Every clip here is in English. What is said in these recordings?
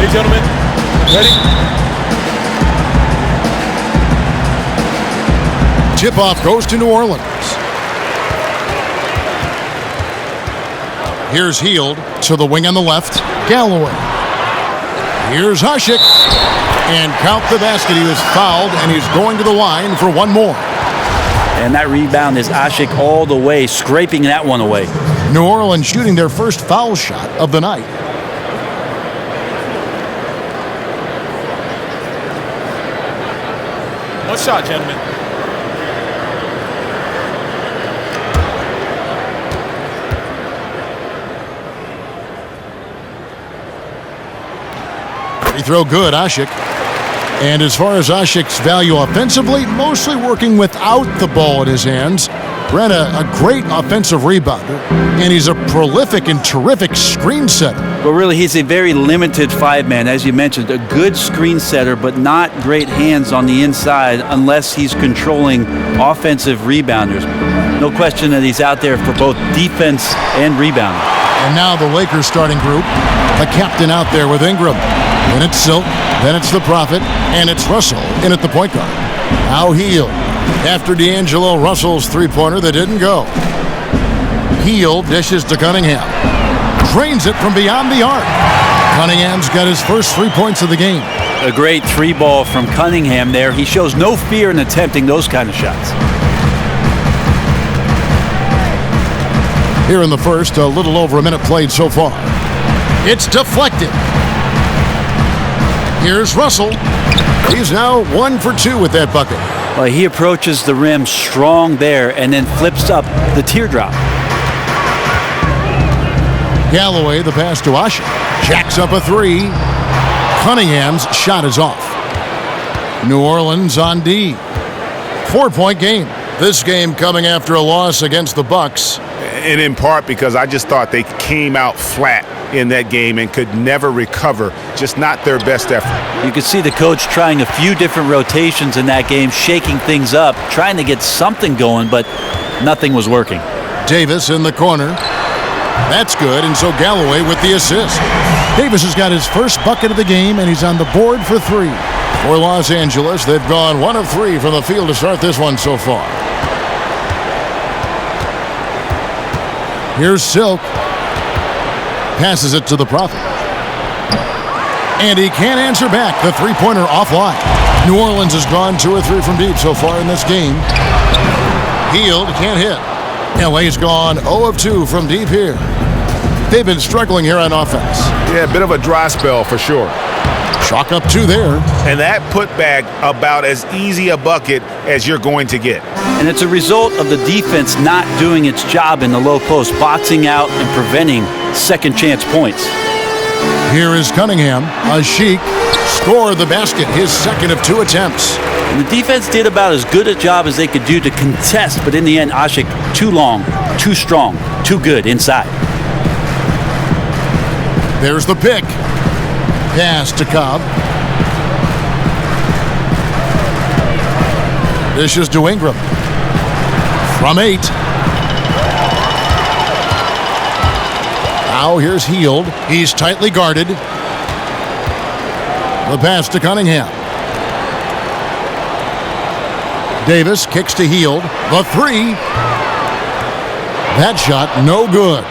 Okay, gentlemen. Ready? Tip-off goes to New Orleans. Here's Hield to the wing on the left. Galloway. Here's Hasek. And count the basket. He was fouled, and he's going to the line for one more. And that rebound is Hasek all the way, scraping that one away. New Orleans shooting their first foul shot of the night. One shot, gentlemen. Free throw good, Hasek. And as far as Asek's value offensively, mostly working without the ball in his hands. Ran a great offensive rebounder, and he's a prolific and terrific screen setter. But really, he's a very limited five-man. As you mentioned, a good screen setter, but not great hands on the inside unless he's controlling offensive rebounders. No question that he's out there for both defense and rebounding. And now the Lakers starting group. The captain out there with Ingram. Then it's Silk, then it's the Prophet, and it's Russell in at the point guard. Now Hield. After D'Angelo Russell's three-pointer that didn't go. Hield dishes to Cunningham. Drains it from beyond the arc. Cunningham's got his first 3 points of the game. A great three ball from Cunningham there. He shows no fear in attempting those kind of shots. Here in the first, a little over a minute played so far. It's deflected. Here's Russell. He's now 1 for 2 with that bucket. Well, he approaches the rim strong there and then flips up the teardrop. Galloway, the pass to Hasek. Jacks up a three. Cunningham's shot is off. New Orleans on D. 4-point game. This game coming after a loss against the Bucks. And in part because I just thought they came out flat in that game and could never recover. Just not their best effort. You could see the coach trying a few different rotations in that game, shaking things up, trying to get something going, but nothing was working. Davis in the corner. That's good, and so Galloway with the assist. Davis has got his first bucket of the game, and he's on the board for 3. For Los Angeles, they've gone 1 of 3 from the field to start this one so far. Here's Silk. Passes it to the Prophet. And he can't answer back. The three-pointer offline. New Orleans has gone 2 or 3 from deep so far in this game. Hield can't hit. LA's gone 0 of 2 from deep here. They've been struggling here on offense. Yeah, a bit of a dry spell for sure. Chalk up 2 there. And that putback about as easy a bucket as you're going to get. And it's a result of the defense not doing its job in the low post, boxing out and preventing second chance points. Here is Cunningham. Sheik scored the basket, his second of 2 attempts. And the defense did about as good a job as they could do to contest, but in the end, Hasek too long, too strong, too good inside. There's the pick. Pass to Cobb. Dishes to Ingram. From 8. Now here's Hield. He's tightly guarded. The pass to Cunningham. Davis kicks to Hield. The 3. That shot no good.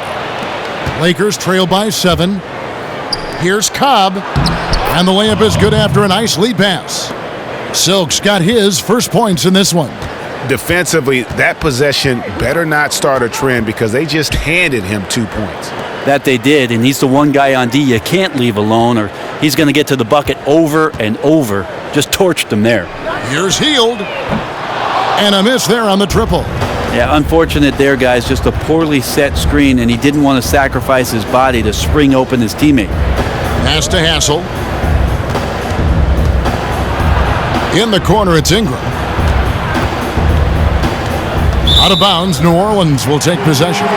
Lakers trail by 7. Here's Cobb. And the layup is good after a nice lead pass. Silk's got his first points in this one. Defensively, that possession better not start a trend because they just handed him 2 points. That they did, and he's the one guy on D you can't leave alone or he's going to get to the bucket over and over. Just torched him there. Here's Hield. And a miss there on the triple. Yeah, unfortunate there, guys. Just a poorly set screen, and he didn't want to sacrifice his body to spring open his teammate. Pass to Hassel. In the corner, it's Ingram. Out of bounds, New Orleans will take possession.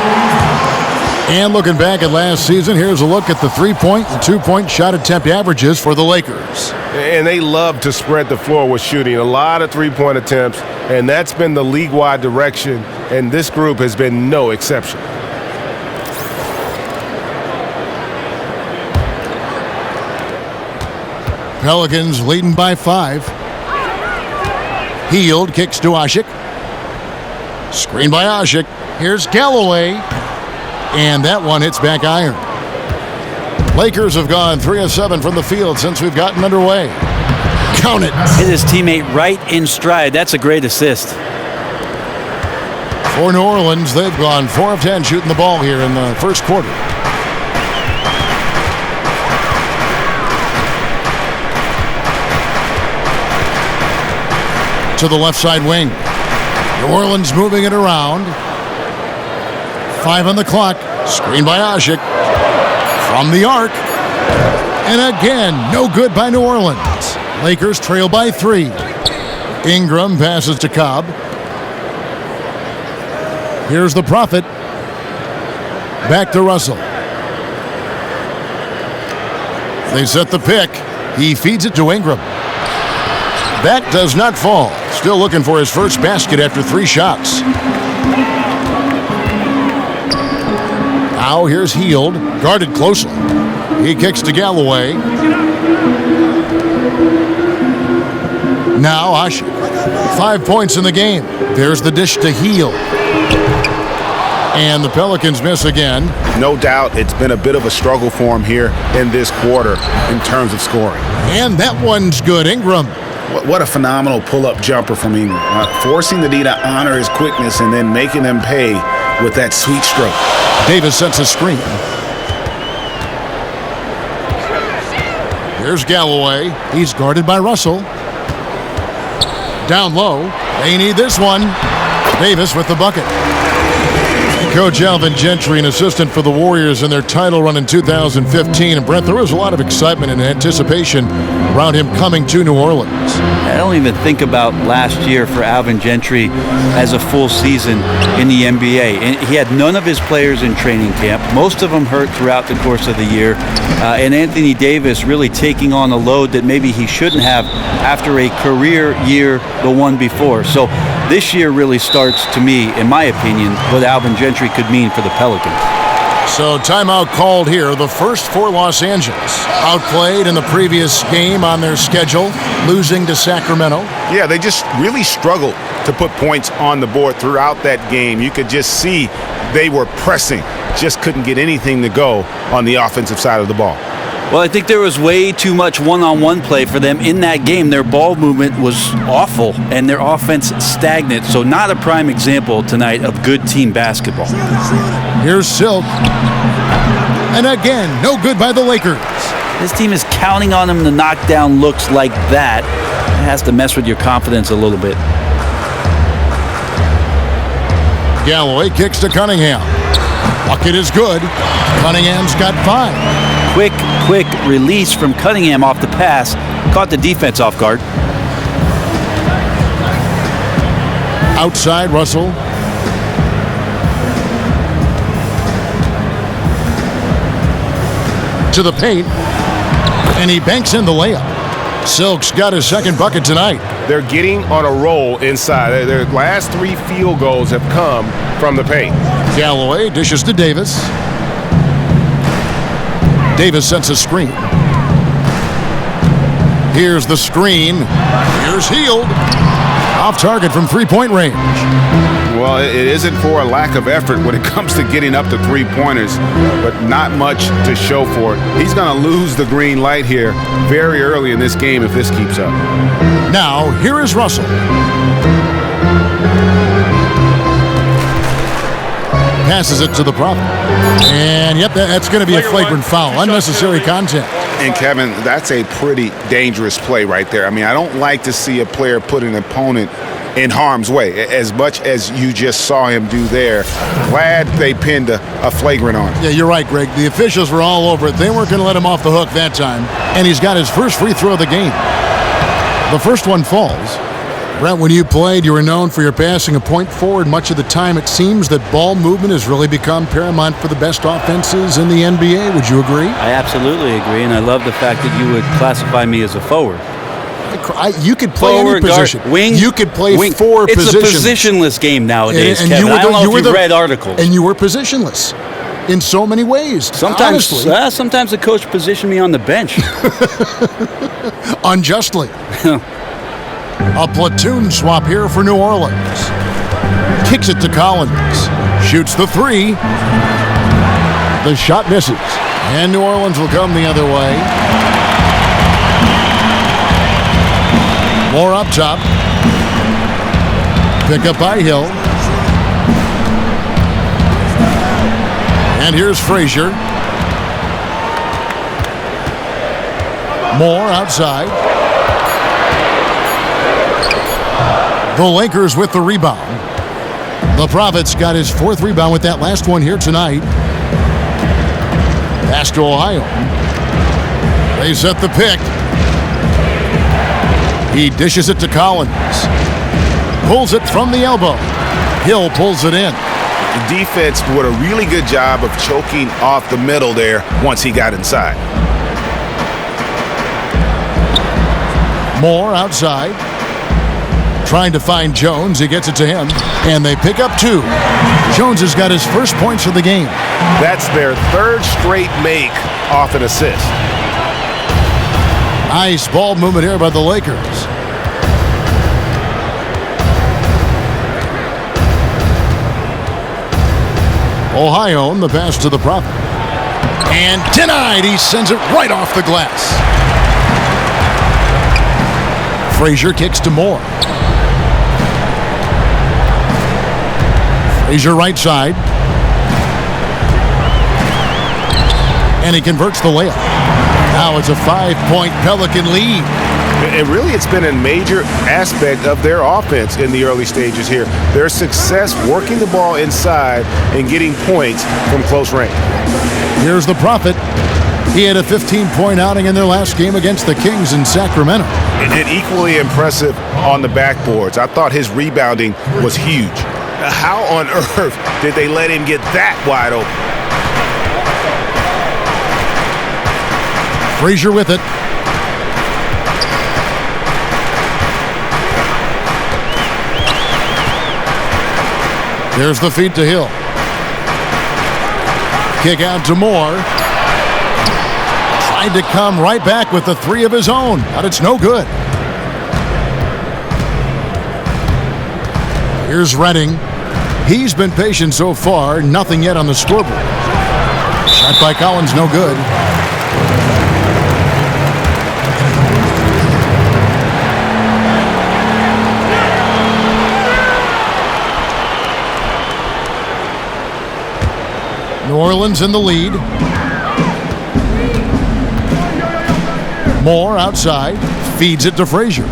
And looking back at last season, here's a look at the 3-point and 2-point shot attempt averages for the Lakers. And they love to spread the floor with shooting. A lot of 3-point attempts, and that's been the league-wide direction, and this group has been no exception. Pelicans leading by 5. Hield kicks to Asik. Screen by Asik. Here's Galloway. And that one hits back iron. Lakers have gone 3 of 7 from the field since we've gotten underway. Count it. Hit his teammate right in stride. That's a great assist. For New Orleans, they've gone 4 of 10 shooting the ball here in the first quarter. To the left side wing. New Orleans moving it around. 5 on the clock. Screen by Asik. From the arc. And again, no good by New Orleans. Lakers trail by 3. Ingram passes to Cobb. Here's the Prophet. Back to Russell. They set the pick. He feeds it to Ingram. That does not fall. Still looking for his first basket after 3 shots. Now here's Hield, guarded closely. He kicks to Galloway. Now Asik. 5 points in the game. There's the dish to Hield. And the Pelicans miss again. No doubt it's been a bit of a struggle for him here in this quarter in terms of scoring. And that one's good. Ingram. What a phenomenal pull-up jumper from Ingram. Forcing the D to honor his quickness and then making them pay with that sweet stroke. Davis sets a screen. Here's Galloway. He's guarded by Russell. Down low. They need this one. Davis with the bucket. Coach Alvin Gentry, an assistant for the Warriors in their title run in 2015. And Brent, there was a lot of excitement and anticipation around him coming to New Orleans. I don't even think about last year for Alvin Gentry as a full season in the NBA. And he had none of his players in training camp. Most of them hurt throughout the course of the year. And Anthony Davis really taking on a load that maybe he shouldn't have after a career year, the one before. So this year really starts, to me, in my opinion, what Alvin Gentry could mean for the Pelicans. So timeout called here. The first for Los Angeles. Outplayed in the previous game on their schedule, losing to Sacramento. Yeah, they just really struggled to put points on the board throughout that game. You could just see they were pressing, just couldn't get anything to go on the offensive side of the ball. Well, I think there was way too much one-on-one play for them in that game. Their ball movement was awful, and their offense stagnant. So not a prime example tonight of good team basketball. Here's Silk. And again, no good by the Lakers. This team is counting on them to knock down looks like that. It has to mess with your confidence a little bit. Galloway kicks to Cunningham. Bucket is good. Cunningham's got 5. Quick release from Cunningham off the pass. Caught the defense off guard. Outside, Russell. To the paint. And he banks in the layup. Silk's got his second bucket tonight. They're getting on a roll inside. Their last 3 field goals have come from the paint. Galloway dishes to Davis. Davis sets a screen. Here's the screen. Here's Hield. Off target from 3-point range. Well, it isn't for a lack of effort when it comes to getting up to 3-pointers, but not much to show for it. He's going to lose the green light here very early in this game if this keeps up. Now, here is Russell. Passes it to the Prophet. And, yep, that's going to be a flagrant foul. Unnecessary contact. And, Kevin, that's a pretty dangerous play right there. I mean, I don't like to see a player put an opponent in harm's way, as much as you just saw him do there. Glad they pinned a flagrant on him. Yeah, you're right, Greg. The officials were all over it. They weren't going to let him off the hook that time. And he's got his first free throw of the game. The first one falls. Brent, when you played, you were known for your passing a point forward. Much of the time, it seems that ball movement has really become paramount for the best offenses in the NBA. Would you agree? I absolutely agree, and I love the fact that you would classify me as a forward. You could play forward, any position. Guard, wing, you could play wing. 4 It's positions. a positionless game nowadays, and Kevin. you were I don't know if you've read articles. And you were positionless. in so many ways. Sometimes, Honestly, sometimes the coach positioned me on the bench. unjustly. A platoon swap here for New Orleans. Kicks it to Collins. Shoots the three. The shot misses. And New Orleans will come the other way. More up top. Pick up by Hill. And here's Frazier. Moore outside. The Lakers with the rebound. The Prophets got his 4th rebound with that last one here tonight. Pass to Ohio. They set the pick. He dishes it to Collins. Pulls it from the elbow. Hill pulls it in. The defense did a really good job of choking off the middle there once he got inside. Moore outside. Trying to find Jones. He gets it to him. And they pick up 2. Jones has got his first points of the game. That's their 3rd straight make off an assist. Nice ball movement here by the Lakers. Ohio on the pass to the Prophet. And denied. He sends it right off the glass. Frazier kicks to Moore. Frazier right side. And he converts the layup. Now it's a 5-point Pelican lead. And really, it's been a major aspect of their offense in the early stages here. Their success working the ball inside and getting points from close range. Here's the Prophet. He had a 15-point outing in their last game against the Kings in Sacramento. And equally impressive on the backboards. I thought his rebounding was huge. How on earth did they let him get that wide open? Frazier with it. There's the feed to Hill. Kick out to Moore. Tried to come right back with the 3 of his own, but it's no good. Here's Redding. He's been patient so far. Nothing yet on the scoreboard. Shot by Collins, no good. New Orleans in the lead. Moore outside. Feeds it to Frazier.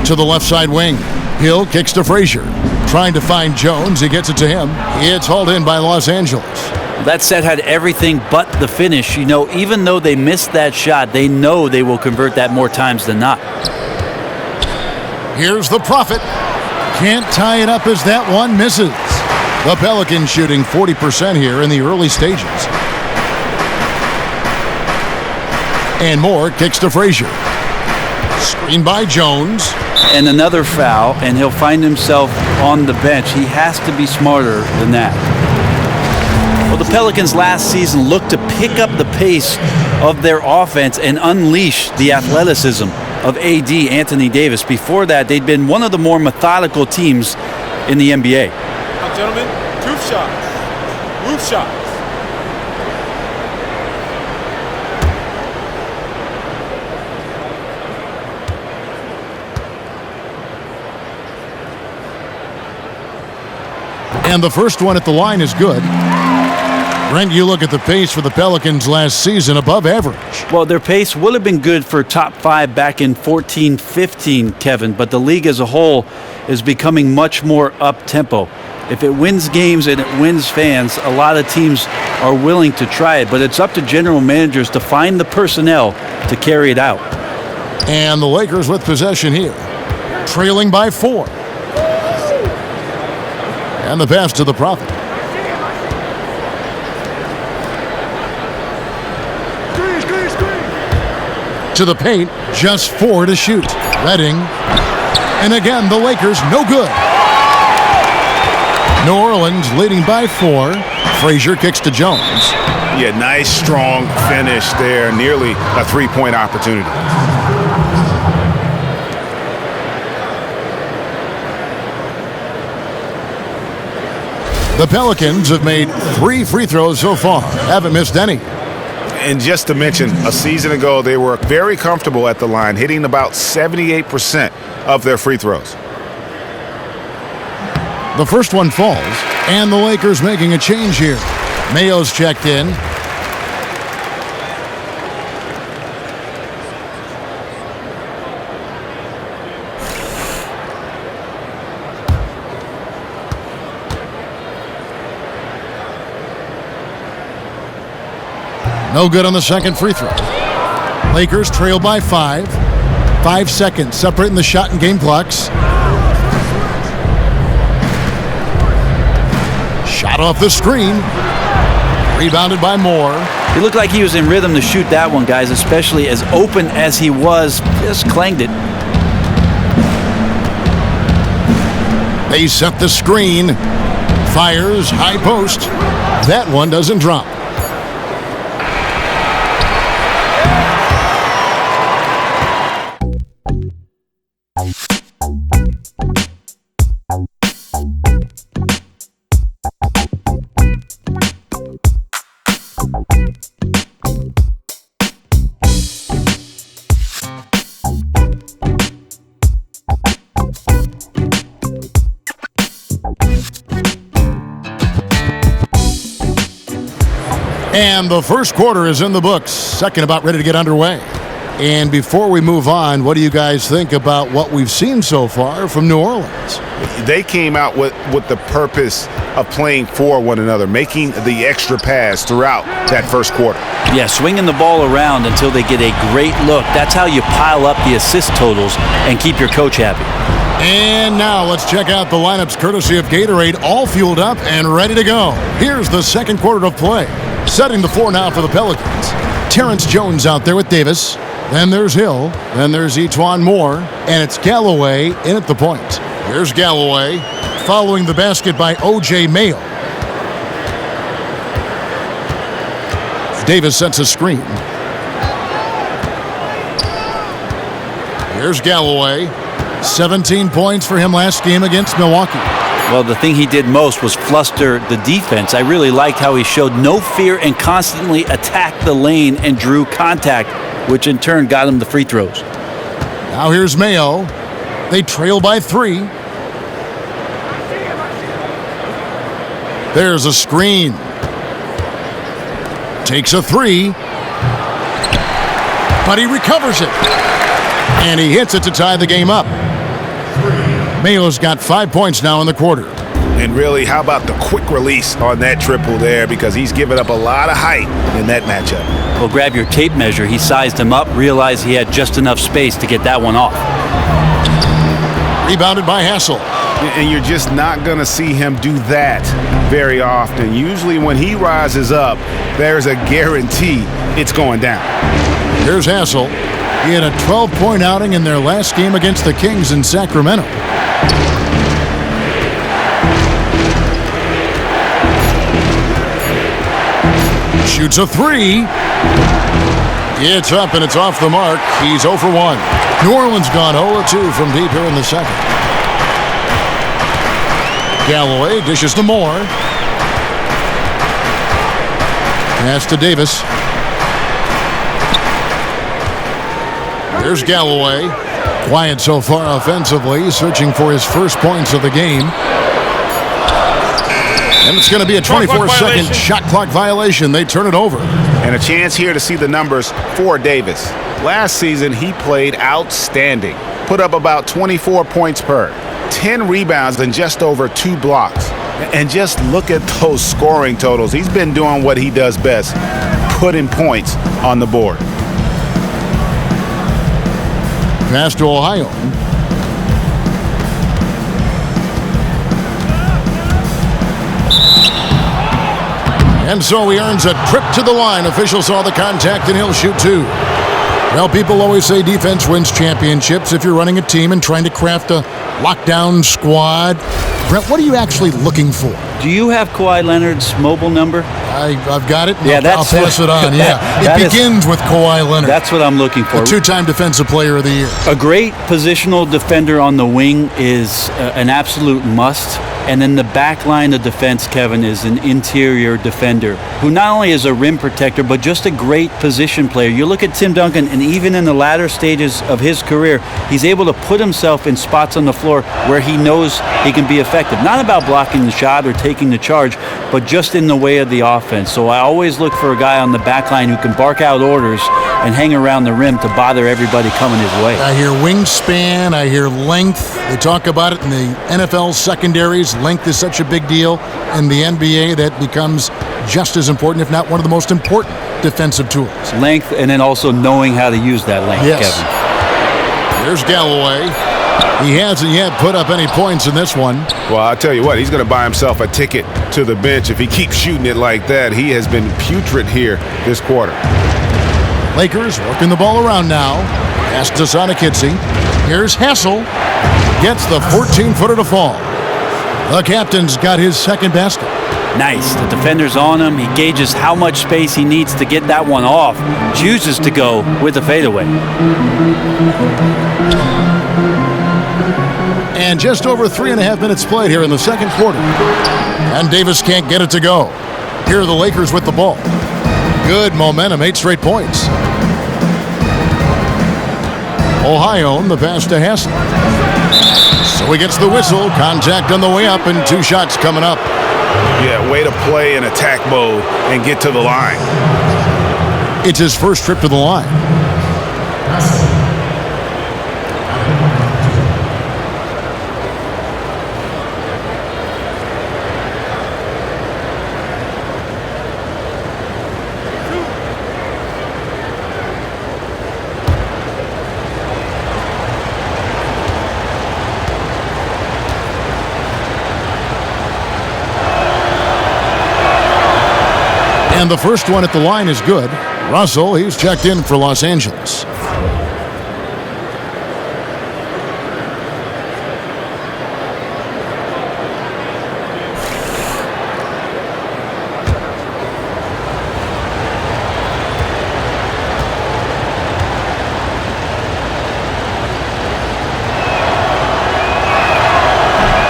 To the left side wing. Hill kicks to Frazier. Trying to find Jones. He gets it to him. It's hauled in by Los Angeles. That set had everything but the finish. You know, even though they missed that shot, they know they will convert that more times than not. Here's the Prophet. Can't tie it up as that one misses. The Pelicans shooting 40% here in the early stages. And Moore kicks to Frazier. Screen by Jones. And another foul, and he'll find himself on the bench. He has to be smarter than that. Well, the Pelicans last season looked to pick up the pace of their offense and unleash the athleticism of AD, Anthony Davis. Before that, they'd been one of the more methodical teams in the NBA. Now, gentlemen, roof shots. Roof shots. And the first one at the line is good. Brent, you look at the pace for the Pelicans last season, above average. Well, their pace would have been good for top 5 back in 14-15, Kevin, but the league as a whole is becoming much more up-tempo. If it wins games and it wins fans, a lot of teams are willing to try it, but it's up to general managers to find the personnel to carry it out. And the Lakers with possession here, trailing by 4. And the pass to the Prophet. To the paint, just 4 to shoot. Redding. And again, the Lakers no good. New Orleans leading by 4. Frazier kicks to Jones. Yeah, nice, strong finish there. Nearly a three-point opportunity. The Pelicans have made 3 free throws so far. Haven't missed any. And just to mention, a season ago, they were very comfortable at the line, hitting about 78% of their free throws. The first one falls, and the Lakers making a change here. Mayo's checked in. No good on the second free throw. Lakers trail by 5. 5 seconds separating the shot and game clocks. Shot off the screen. Rebounded by Moore. He looked like he was in rhythm to shoot that one, guys, especially as open as he was. Just clanged it. They set the screen. Fires, high post. That one doesn't drop. And the first quarter is in the books. Second about ready to get underway. And before we move on, what do you guys think about what we've seen so far from New Orleans? They came out with the purpose of playing for one another, making the extra pass throughout that first quarter. Yeah, swinging the ball around until they get a great look. That's how you pile up the assist totals and keep your coach happy. And now let's check out the lineups courtesy of Gatorade, all fueled up and ready to go. Here's the second quarter of play. Setting the floor now for the Pelicans. Terrence Jones out there with Davis. Then there's Hill. Then there's Etuan Moore. And it's Galloway in at the point. Here's Galloway following the basket by O.J. Mayo. Davis sets a screen. Here's Galloway. 17 points for him last game against Milwaukee. Well, the thing he did most was fluster the defense. I really liked how he showed no fear and constantly attacked the lane and drew contact, which in turn got him the free throws. Now here's Mayo. They trail by 3. There's a screen. Takes a 3. But he recovers it. And he hits it to tie the game up. Mayo's got 5 points now in the quarter. And really, how about the quick release on that triple there, because he's given up a lot of height in that matchup. Well, grab your tape measure. He sized him up, realized he had just enough space to get that one off. Rebounded by Hassel. And you're just not going to see him do that very often. Usually when he rises up, there's a guarantee it's going down. Here's Hassel. He had a 12-point outing in their last game against the Kings in Sacramento. Shoots a 3. It's up and it's off the mark. He's 0 for 1. New Orleans gone 0 for 2 from deep here in the second. Galloway dishes to Moore. Pass to Davis. There's Galloway. Quiet so far offensively, searching for his first points of the game. And it's going to be a 24-second shot clock violation. They turn it over. And a chance here to see the numbers for Davis. Last season, he played outstanding. Put up about 24 points per, 10 rebounds, and just over 2 blocks. And just look at those scoring totals. He's been doing what he does best, putting points on the board. Pass to Ohio. And so he earns a trip to the line. Officials saw the contact and he'll shoot 2. Well, people always say defense wins championships. If you're running a team and trying to craft a lockdown squad. Brent, what are you actually looking for? Do you have Kawhi Leonard's mobile number? I've got it. Yeah, I'll pass it on. Yeah, it begins with Kawhi Leonard. That's what I'm looking for. The two-time Defensive Player of the Year. A great positional defender on the wing is an absolute must. And then the back line of defense, Kevin, is an interior defender who not only is a rim protector, but just a great position player. You look at Tim Duncan, and even in the latter stages of his career, he's able to put himself in spots on the floor where he knows he can be effective. Not about blocking the shot or taking the charge, but just in the way of the offense. So I always look for a guy on the back line who can bark out orders and hang around the rim to bother everybody coming his way. I hear wingspan, I hear length. They talk about it in the NFL secondaries. Length is such a big deal. In the NBA, that becomes just as important, if not one of the most important defensive tools. Length, and then also knowing how to use that length, yes. Kevin. Here's Galloway. He hasn't yet put up any points in this one. Well, I'll tell you what, he's going to buy himself a ticket to the bench if he keeps shooting it like that. He has been putrid here this quarter. Lakers working the ball around now. Pass to Sonikidzie. Here's Hassel. Gets the 14-footer to fall. The captain's got his second basket. Nice. The defender's on him. He gauges how much space he needs to get that one off. Chooses to go with the fadeaway. And just over 3.5 minutes played here in the second quarter. And Davis can't get it to go. Here are the Lakers with the ball. Good momentum, 8 straight points. Ohio, the pass to Hassel. So he gets the whistle. Contact on the way up and 2 shots coming up. Yeah, way to play in attack mode and get to the line. It's his first trip to the line. And the first one at the line is good. Russell, he's checked in for Los Angeles.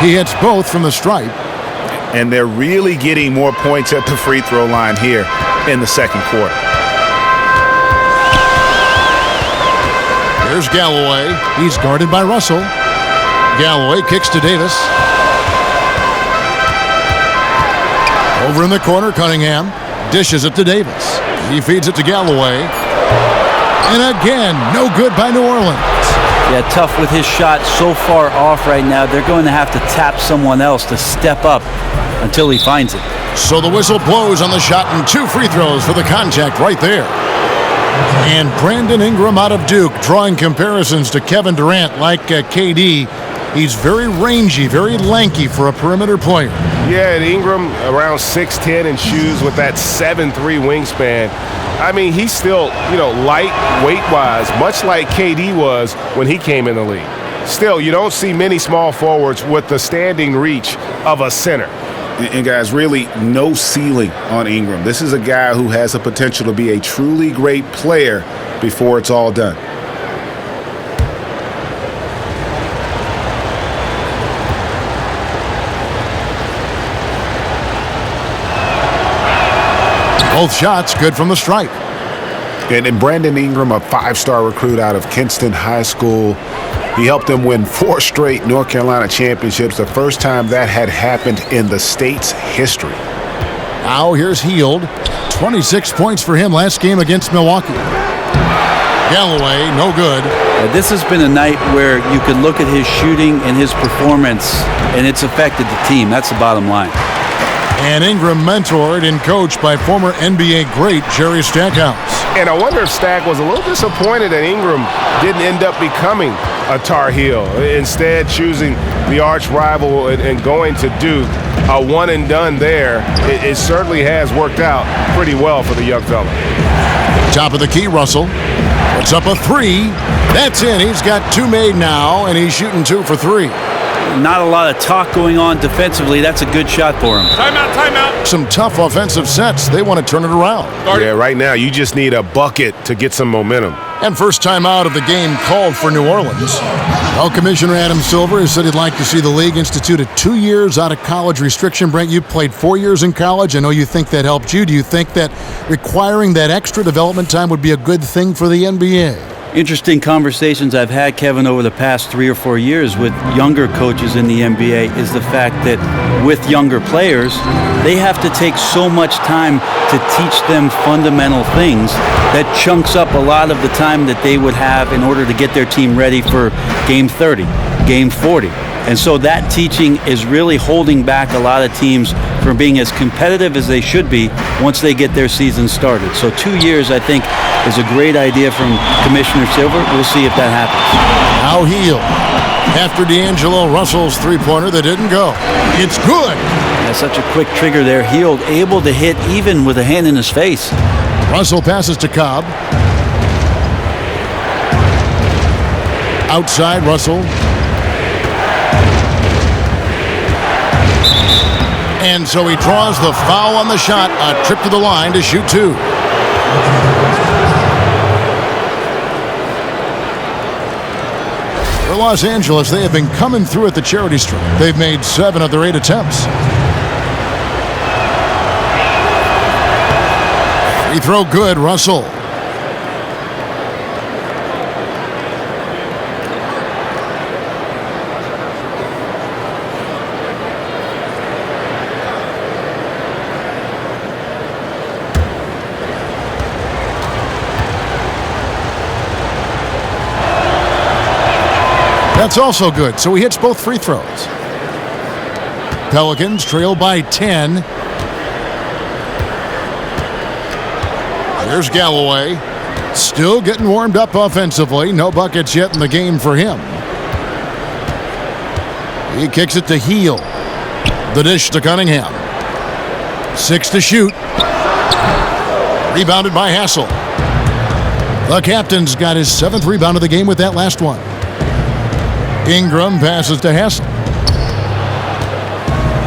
He hits both from the stripe. And they're really getting more points at the free throw line here in the second quarter. Here's Galloway. He's guarded by Russell. Galloway kicks to Davis. Over in the corner, Cunningham dishes it to Davis. He feeds it to Galloway. And again, no good by New Orleans. Yeah, tough with his shot so far off right now. They're going to have to tap someone else to step up until he finds it. So the whistle blows on the shot and 2 free throws for the contact right there. And Brandon Ingram out of Duke, drawing comparisons to Kevin Durant like KD. He's very rangy, very lanky for a perimeter player. Yeah, and Ingram around 6'10" in shoes with that 7'3" wingspan. I mean, he's still, light weight-wise, much like KD was when he came in the league. Still, you don't see many small forwards with the standing reach of a center. And guys, really no ceiling on Ingram. This is a guy who has the potential to be a truly great player before it's all done. Both shots good from the stripe. And Brandon Ingram, a 5-star recruit out of Kinston High School. He helped them win 4 straight North Carolina championships, the first time that had happened in the state's history. Now here's Hield. 26 points for him last game against Milwaukee. Galloway, no good. This has been a night where you could look at his shooting and his performance, and it's affected the team. That's the bottom line. And Ingram mentored and coached by former NBA great Jerry Stackhouse. And I wonder if Stack was a little disappointed that Ingram didn't end up becoming a Tar Heel, instead choosing the arch rival and going to Duke. A one and done there. It certainly has worked out pretty well for the young fella. Top of the key, Russell. Puts up a 3. That's in. He's got 2 made now, and he's shooting 2 for 3. not a lot of talk going on defensively. That's a good shot for him. Timeout. Some tough offensive sets. They want to turn it around. Yeah, right now you just need a bucket to get some momentum. And first time out of the game called for New Orleans. Well, Commissioner Adam Silver has said he'd like to see the league institute a 2 years out of college restriction. Brent, you played 4 years in college. I know you think that helped you. Do you think that requiring that extra development time would be a good thing for the NBA? Interesting conversations I've had, Kevin, over the past 3 or 4 years with younger coaches in the NBA is the fact that with younger players, they have to take so much time to teach them fundamental things that chunks up a lot of the time that they would have in order to get their team ready for Game 30, Game 40. And so that teaching is really holding back a lot of teams from being as competitive as they should be once they get their season started. So 2 years, I think, is a great idea from Commissioner Silver. We'll see if that happens. Now Hield. After D'Angelo Russell's three-pointer that didn't go. It's good. That's such a quick trigger there. Hield able to hit even with a hand in his face. Russell passes to Cobb. Outside Russell. And so he draws the foul on the shot. A trip to the line to shoot two. For Los Angeles, they have been coming through at the charity stripe. They've made 7 of their 8 attempts. Free throw good, Russell. That's also good, so he hits both free throws. Pelicans trail by 10. Here's Galloway. Still getting warmed up offensively. No buckets yet in the game for him. He kicks it to Hield. The dish to Cunningham. 6 to shoot. Rebounded by Hassel. The captain's got his 7th rebound of the game with that last one. Ingram passes to Hassel.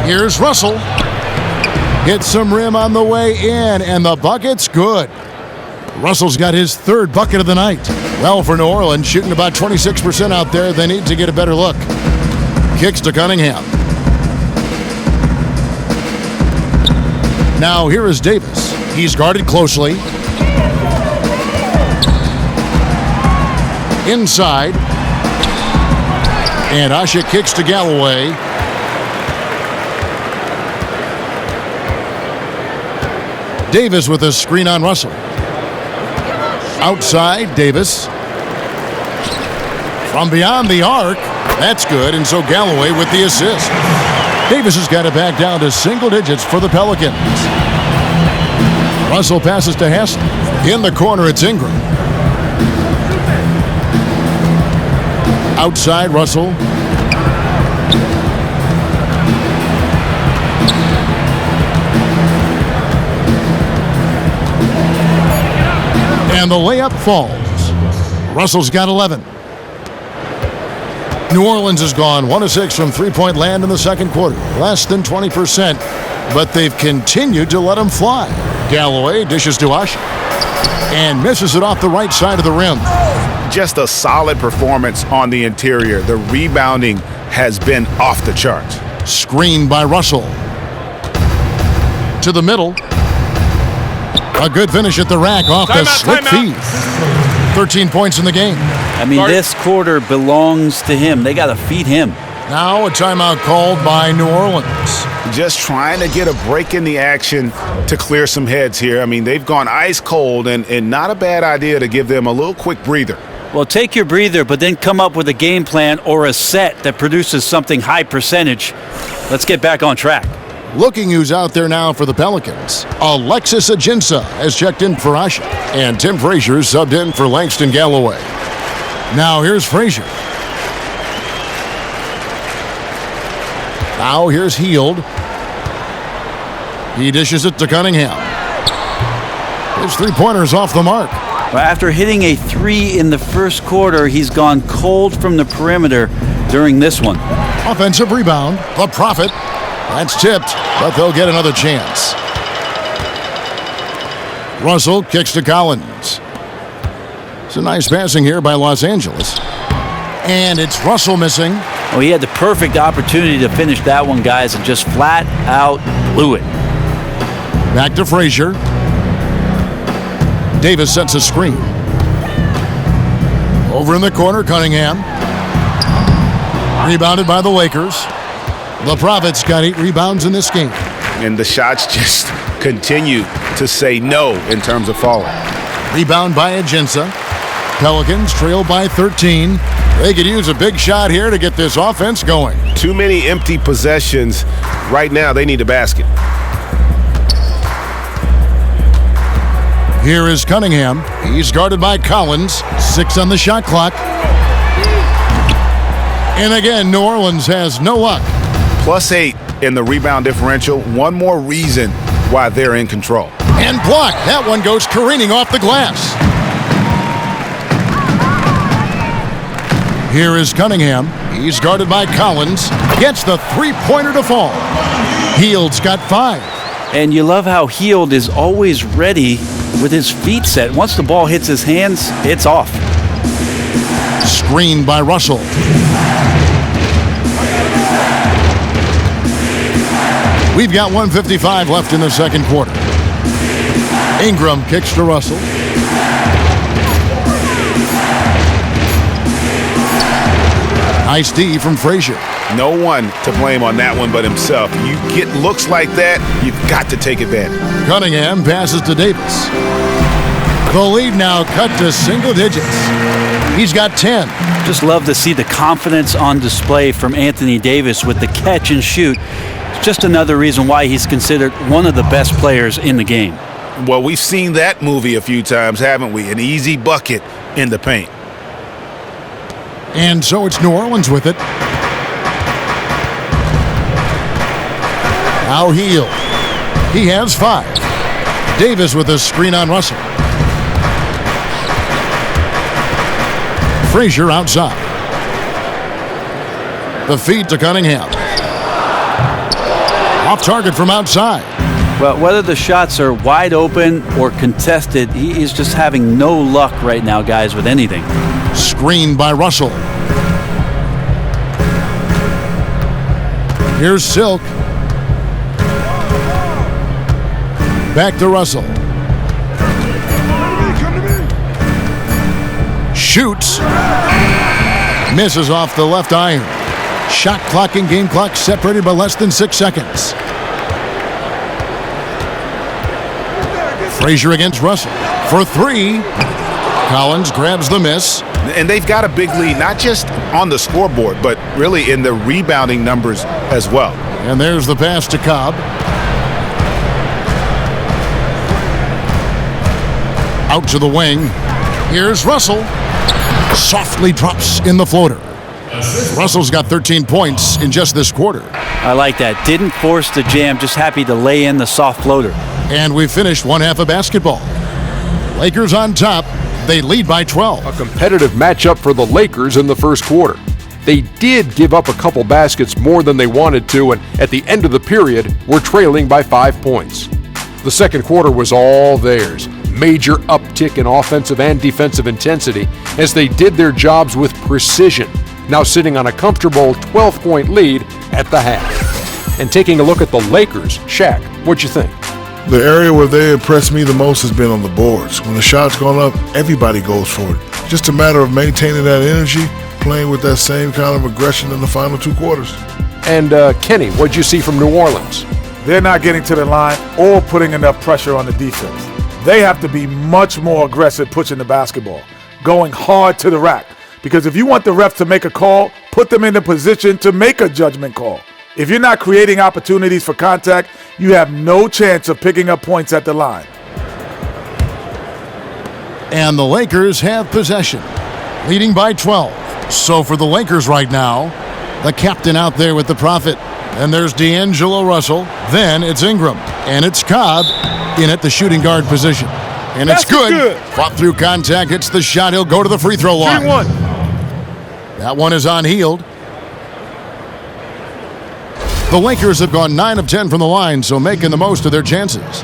Here's Russell. Hits some rim on the way in, and the bucket's good. Russell's got his 3rd bucket of the night. Well, for New Orleans, shooting about 26% out there, they need to get a better look. Kicks to Cunningham. Now here is Davis. He's guarded closely. Inside. And Asha kicks to Galloway. Davis with a screen on Russell. Outside, Davis. From beyond the arc. That's good, and so Galloway with the assist. Davis has got it back down to single digits for the Pelicans. Russell passes to Hassel. In the corner, it's Ingram. Outside, Russell. And the layup falls. Russell's got 11. New Orleans has gone 1 of 6 from three-point land in the second quarter. Less than 20%, but they've continued to let them fly. Galloway dishes to Asha and misses it off the right side of the rim. Just a solid performance on the interior. The rebounding has been off the charts. Screened by Russell. To the middle. A good finish at the rack off the slick feed. 13 points in the game. I mean, this quarter belongs to him. They got to feed him. Now a timeout called by New Orleans. Just trying to get a break in the action to clear some heads here. I mean, they've gone ice cold, and not a bad idea to give them a little quick breather. Well, take your breather, but then come up with a game plan or a set that produces something high percentage. Let's get back on track. Looking who's out there now for the Pelicans. Alexis Ajinça has checked in for Asha, and Tim Frazier subbed in for Langston Galloway. Now here's Frazier. Now here's Hield. He dishes it to Cunningham. His three-pointer's off the mark. After hitting a 3 in the first quarter, he's gone cold from the perimeter during this one. Offensive rebound. The Prophet. That's tipped, but they'll get another chance. Russell kicks to Collins. It's a nice passing here by Los Angeles. And it's Russell missing. Oh, he had the perfect opportunity to finish that one, guys, and just flat out blew it. Back to Frazier. Davis sets a screen. Over in the corner, Cunningham. Rebounded by the Lakers. The Prophet's got 8 rebounds in this game. And the shots just continue to say no in terms of falling. Rebound by Ajinça. Pelicans trail by 13. They could use a big shot here to get this offense going. Too many empty possessions. Right now, they need a basket. Here is Cunningham. He's guarded by Collins. 6 on the shot clock. And again, New Orleans has no luck. +8 in the rebound differential. One more reason why they're in control. And blocked. That one goes careening off the glass. Here is Cunningham. He's guarded by Collins. Gets the three-pointer to fall. Hield's got 5. And you love how Hield is always ready with his feet set. Once the ball hits his hands, it's off. Screened by Russell. We've got 1:55 left in the second quarter. Ingram kicks to Russell. Nice D from Frazier. No one to blame on that one but himself. You get looks like that, you've got to take advantage. Cunningham passes to Davis. The lead now cut to single digits. He's got 10. Just love to see the confidence on display from Anthony Davis with the catch and shoot. It's just another reason why he's considered one of the best players in the game. Well, we've seen that movie a few times, haven't we? An easy bucket in the paint. And so it's New Orleans with it. Now Hield. He has 5. Davis with a screen on Russell. Frazier outside. The feed to Cunningham. Off target from outside. Well, whether the shots are wide open or contested, he is just having no luck right now, guys, with anything. Screened by Russell. Here's Silk. Back to Russell. Shoots. Misses off the left iron. Shot clock and game clock separated by less than 6 seconds. Frazier against Russell for 3. Collins grabs the miss. And they've got a big lead, not just on the scoreboard, but really in the rebounding numbers as well. And there's the pass to Cobb. Out to the wing. Here's Russell. Softly drops in the floater. Russell's got 13 points in just this quarter. I like that. Didn't force the jam, just happy to lay in the soft floater. And we finished one half of basketball. Lakers on top. They lead by 12. A competitive matchup for the Lakers in the first quarter. They did give up a couple baskets more than they wanted to, and at the end of the period, were trailing by 5 points. The second quarter was all theirs. Major uptick in offensive and defensive intensity as they did their jobs with precision, now sitting on a comfortable 12-point lead at the half. And taking a look at the Lakers, Shaq, what'd you think? The area where they impressed me the most has been on the boards. When the shot's gone up, everybody goes for it. Just a matter of maintaining that energy, playing with that same kind of aggression in the final 2 quarters. And Kenny, what'd you see from New Orleans? They're not getting to the line or putting enough pressure on the defense. They have to be much more aggressive pushing the basketball, going hard to the rack. Because if you want the refs to make a call, put them in the position to make a judgment call. If you're not creating opportunities for contact, you have no chance of picking up points at the line. And the Lakers have possession, leading by 12. So for the Lakers right now, the captain out there with the Prophet. And there's D'Angelo Russell. Then it's Ingram. And it's Cobb in at the shooting guard position. And it's good. Fought through contact, hits the shot. He'll go to the free throw line. Shooting one. That one is on Hield. The Lakers have gone 9 of 10 from the line, so making the most of their chances.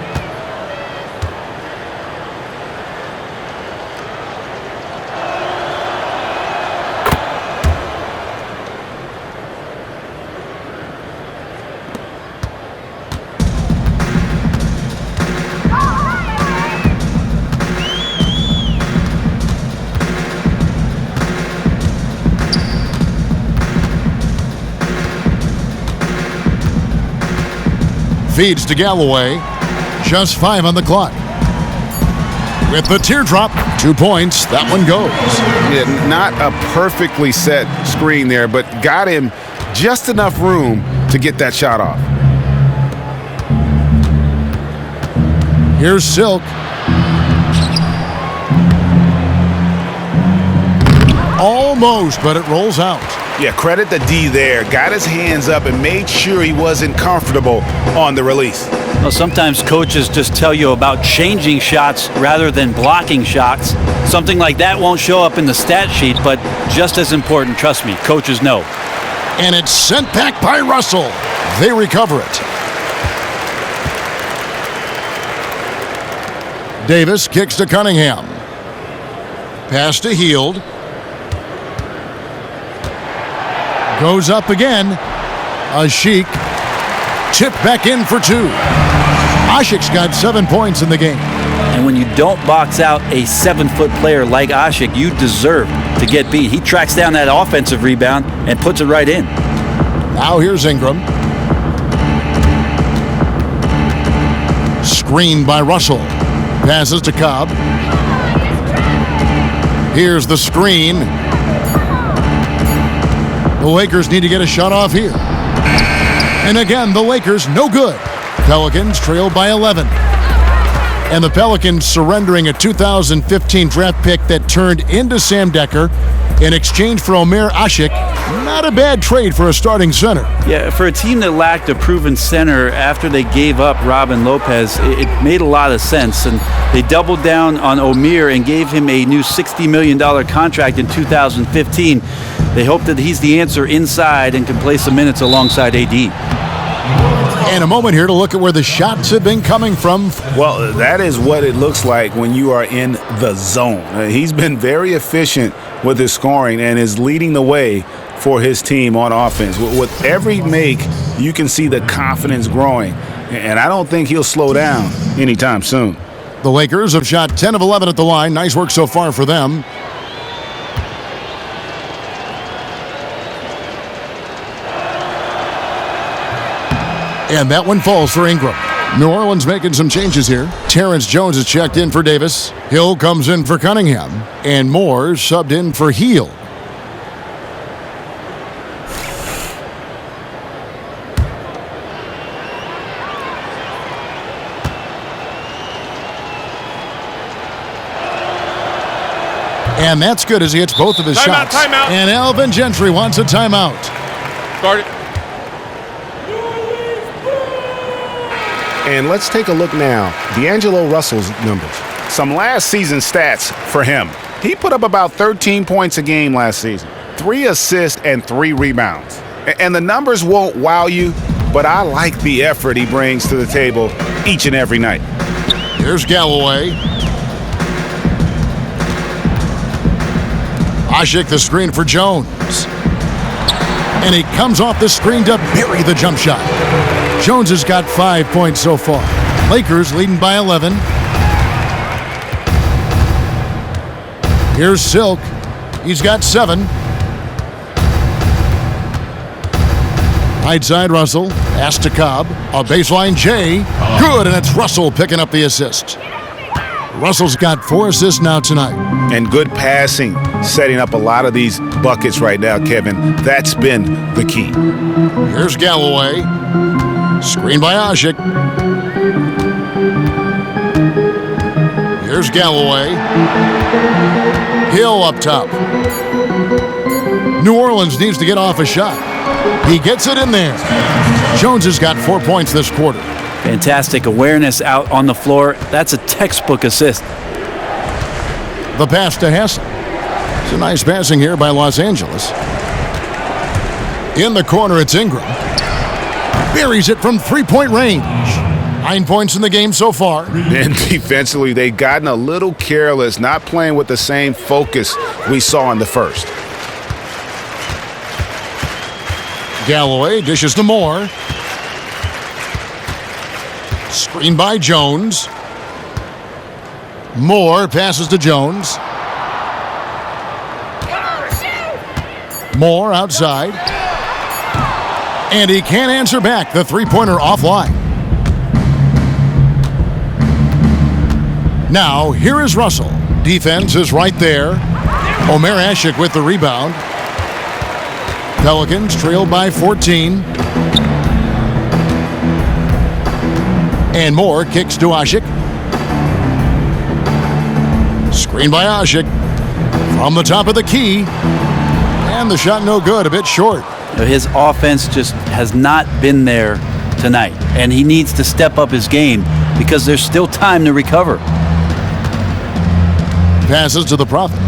Feeds to Galloway. Just 5 on the clock. With the teardrop, 2 points. That one goes. Yeah, not a perfectly set screen there, but got him just enough room to get that shot off. Here's Silk. Almost, but it rolls out. Yeah, credit the D there. Got his hands up and made sure he wasn't comfortable on the release. Well, sometimes coaches just tell you about changing shots rather than blocking shots. Something like that won't show up in the stat sheet, but just as important, trust me, coaches know. And it's sent back by Russell. They recover it. Davis kicks to Cunningham. Pass to Hield. Goes up again. Ashik. Chip back in for 2. Ashik's got 7 points in the game. And when you don't box out a 7-foot player like Ashik, you deserve to get beat. He tracks down that offensive rebound and puts it right in. Now here's Ingram. Screened by Russell. Passes to Cobb. Here's the screen. The Lakers need to get a shot off here. And again, the Lakers no good. Pelicans trail by 11. And the Pelicans surrendering a 2015 draft pick that turned into Sam Dekker in exchange for Omer Ashik. Not a bad trade for a starting center. Yeah, for a team that lacked a proven center after they gave up Robin Lopez, it made a lot of sense. And they doubled down on Omer and gave him a new $60 million contract in 2015. They hope that he's the answer inside and can play some minutes alongside AD. And a moment here to look at where the shots have been coming from. Well, that is what it looks like when you are in the zone. He's been very efficient with his scoring and is leading the way for his team on offense. With every make, you can see the confidence growing. And I don't think he'll slow down anytime soon. The Lakers have shot 10 of 11 at the line. Nice work so far for them. And that one falls for Ingram. New Orleans making some changes here. Terrence Jones is checked in for Davis. Hill comes in for Cunningham. And Moore subbed in for Hield. And that's good as he hits both of his shots. Timeout. And Alvin Gentry wants a timeout. Start it. And let's take a look now. D'Angelo Russell's numbers. Some last season stats for him. He put up about 13 points a game last season. 3 assists and 3 rebounds. And the numbers won't wow you, but I like the effort he brings to the table each and every night. Here's Galloway. Ashik the screen for Jones. And he comes off the screen to bury the jump shot. Jones has got 5 points so far. Lakers leading by 11. Here's Silk. He's got 7. Right side Russell. Pass to Cobb. A baseline J. Good, and it's Russell picking up the assist. Russell's got 4 assists now tonight. And good passing, setting up a lot of these buckets right now, Kevin. That's been the key. Here's Galloway. Screen by Ashik. Here's Galloway. Hill up top. New Orleans needs to get off a shot. He gets it in there. Jones has got 4 points this quarter. Fantastic awareness out on the floor. That's a textbook assist. The pass to Hassel. It's a nice passing here by Los Angeles. In the corner, it's Ingram. buries it from three-point range. 9 points in the game so far. And defensively, they've gotten a little careless, not playing with the same focus we saw in the first. Galloway dishes to Moore. Screen by Jones. Moore passes to Jones. Moore outside. And he can't answer back. The three-pointer offline. Now, here is Russell. Defense is right there. Omer Ashik with the rebound. Pelicans trailed by 14. And Moore kicks to Ashik. Screen by Ashik. From the top of the key. And the shot no good, a bit short. His offense just has not been there tonight. And he needs to step up his game because there's still time to recover. Passes to the Prophet.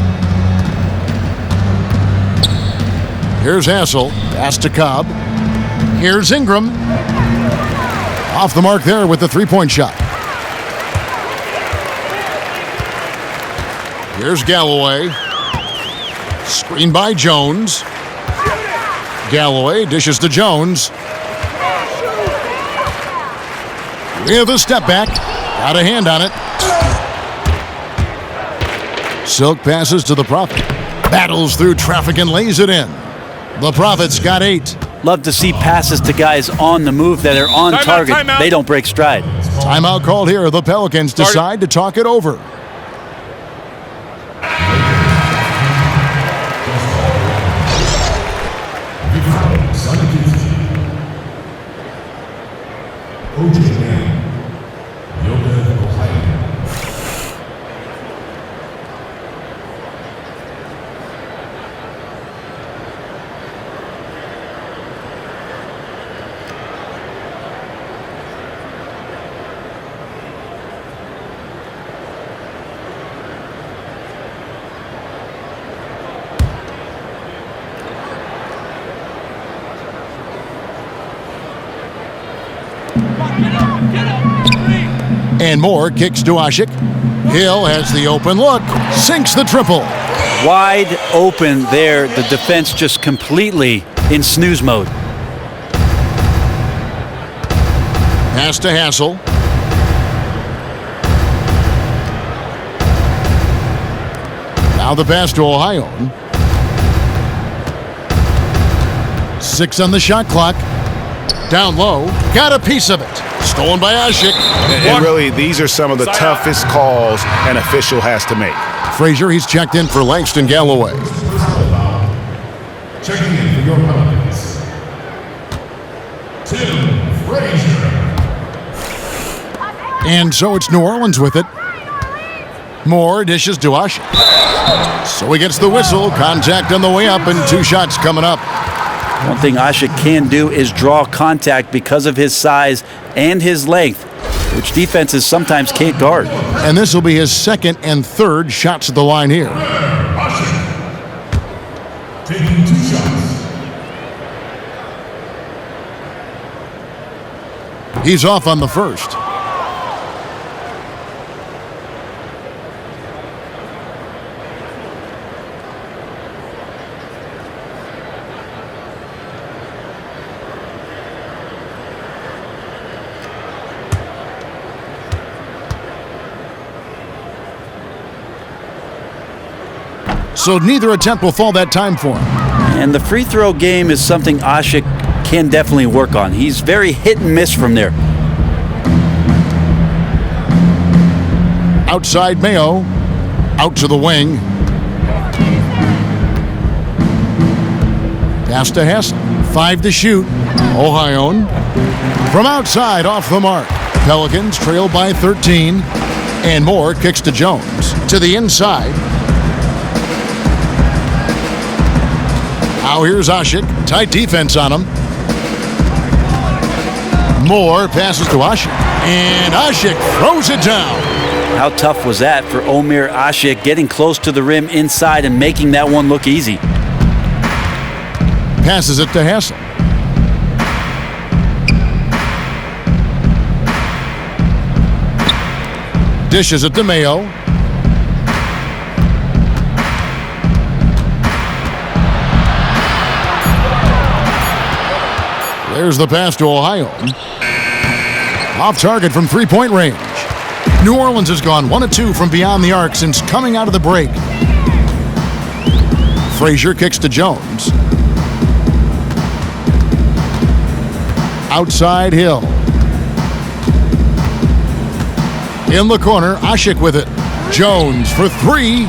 Here's Hassel. Pass to Cobb. Here's Ingram. Off the mark there with the three-point shot. Here's Galloway. Screen by Jones. Galloway dishes to Jones. With a step back. Got a hand on it. Silk passes to the Prophet. Battles through traffic and lays it in. The Prophet's got 8. Love to see passes to guys on the move that are on target. Timeout. They don't break stride. Timeout called here. The Pelicans decide to talk it over. And Moore kicks to Ashik. Hill has the open look. Sinks the triple. Wide open there. The defense just completely in snooze mode. Pass to Hassel. Now the pass to Ohio. 6 on the shot clock. Down low. Got a piece of it. Stolen by Ashik. And really, these are some of the toughest calls an official has to make. Frazier, he's checked in for Langston Galloway. Checking in for your Pelicans, Tim Frazier. And so it's New Orleans with it. Moore dishes to Ashik. So he gets the whistle. Contact on the way up and 2 shots coming up. One thing Ashik can do is draw contact because of his size and his length, which defenses sometimes can't guard. And this will be his 2nd and 3rd shots at the line here. Taking 2 shots. He's off on the first. So neither attempt will fall that time for him. And the free throw game is something Ashik can definitely work on. He's very hit and miss from there. Outside Mayo. Out to the wing. Pass to Hassel. 5 to shoot. Ohio. From outside, off the mark. Pelicans trail by 13. And Moore kicks to Jones. To the inside. Now here's Ashik. Tight defense on him. Moore passes to Ashik. And Ashik throws it down. How tough was that for Omer Ashik, getting close to the rim inside and making that one look easy? Passes it to Hassel. Dishes it to Mayo. There's the pass to Ohio. Off target from three-point range. New Orleans has gone 1 of 2 from beyond the arc since coming out of the break. Frazier kicks to Jones. Outside Hill. In the corner, Ashik with it. Jones for 3.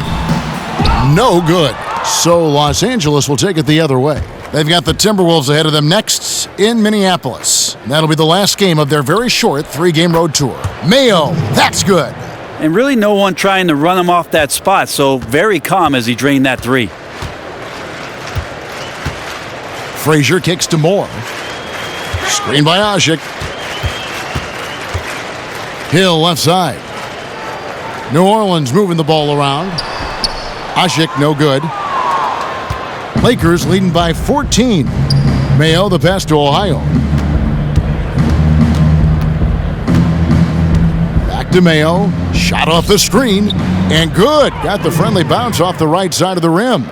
No good. So Los Angeles will take it the other way. They've got the Timberwolves ahead of them next in Minneapolis. That'll be the last game of their very short 3-game road tour. Mayo, that's good. And really no one trying to run him off that spot, so very calm as he drained that 3. Frazier kicks to Moore. Screen by Ashik. Hill left side. New Orleans moving the ball around. Ashik no good. Lakers leading by 14. Mayo the pass to Ohio. Back to Mayo. Shot off the screen. And good. Got the friendly bounce off the right side of the rim.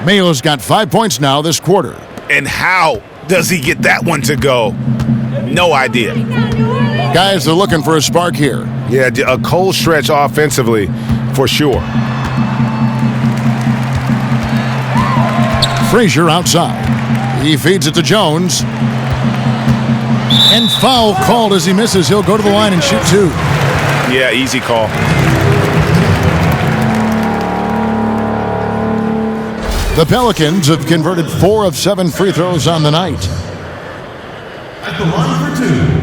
Mayo's got 5 points now this quarter. And how does he get that one to go? No idea. Guys are looking for a spark here. Yeah, a cold stretch offensively for sure. Frazier outside. He feeds it to Jones. And foul called as he misses. He'll go to the line and shoot 2. Yeah, easy call. The Pelicans have converted 4 of 7 free throws on the night. At the line for 2.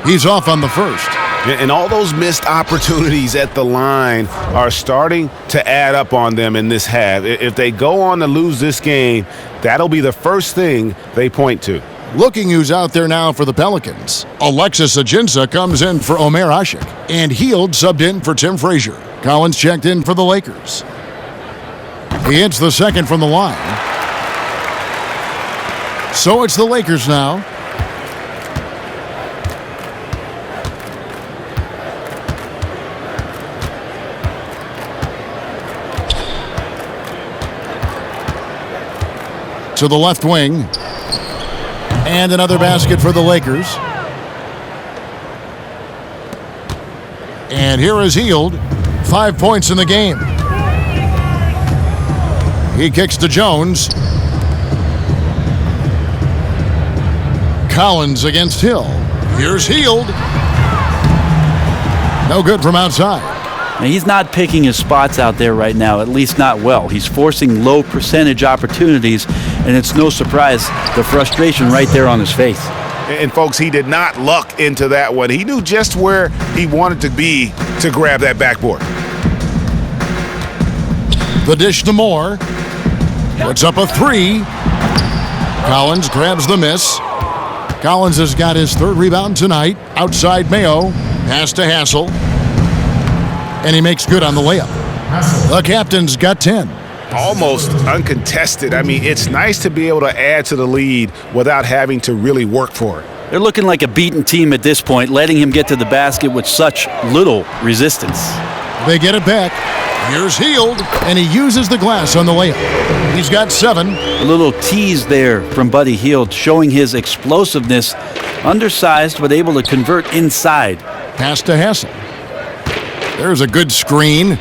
He's off on the first. And all those missed opportunities at the line are starting to add up on them in this half. If they go on to lose this game, that'll be the first thing they point to. Looking who's out there now for the Pelicans. Alexis Ajinça comes in for Omer Ashik. And Hield subbed in for Tim Frazier. Collins checked in for the Lakers. He hits the second from the line. So it's the Lakers now. To the left wing. And another basket for the Lakers. And here is Hield. 5 points in the game. He kicks to Jones. Collins against Hill. Here's Hield. No good from outside. Now, he's not picking his spots out there right now, at least not well. He's forcing low percentage opportunities, and it's no surprise the frustration right there on his face. And folks, he did not luck into that one. He knew just where he wanted to be to grab that backboard. The dish to Moore. Puts up a 3. Collins grabs the miss. Collins has got his 3rd rebound tonight. Outside Mayo. Pass to Hassel. And he makes good on the layup. The captain's got 10. Almost uncontested. I mean, it's nice to be able to add to the lead without having to really work for it. They're looking like a beaten team at this point, letting him get to the basket with such little resistance. They get it back. Here's Hield, and he uses the glass on the layup. He's got 7. A little tease there from Buddy Hield, showing his explosiveness. Undersized, but able to convert inside. Pass to Hassel. There's a good screen.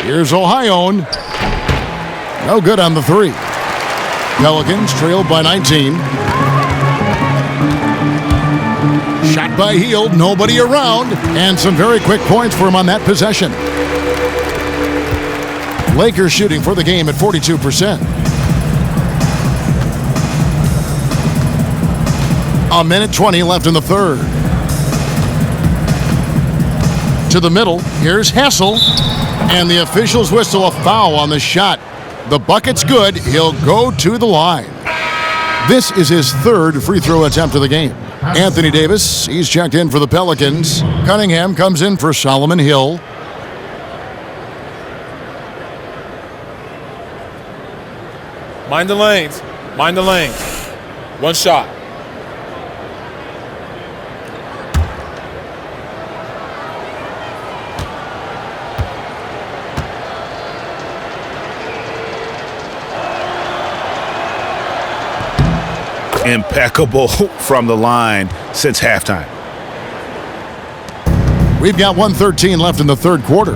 Here's Ohio. No good on the 3. Pelicans trailed by 19. Shot by Hield, nobody around, and some very quick points for him on that possession. Lakers shooting for the game at 42%. A minute 20 left in the 3rd. To the middle, here's Hassel, and the officials whistle a foul on the shot. The bucket's good. He'll go to the line. This is his 3rd free throw attempt of the game. Anthony Davis, he's checked in for the Pelicans. Cunningham comes in for Solomon Hill. Mind the lanes. Mind the lane. One shot. Impeccable from the line since halftime. We've got 1:13 left in the third quarter.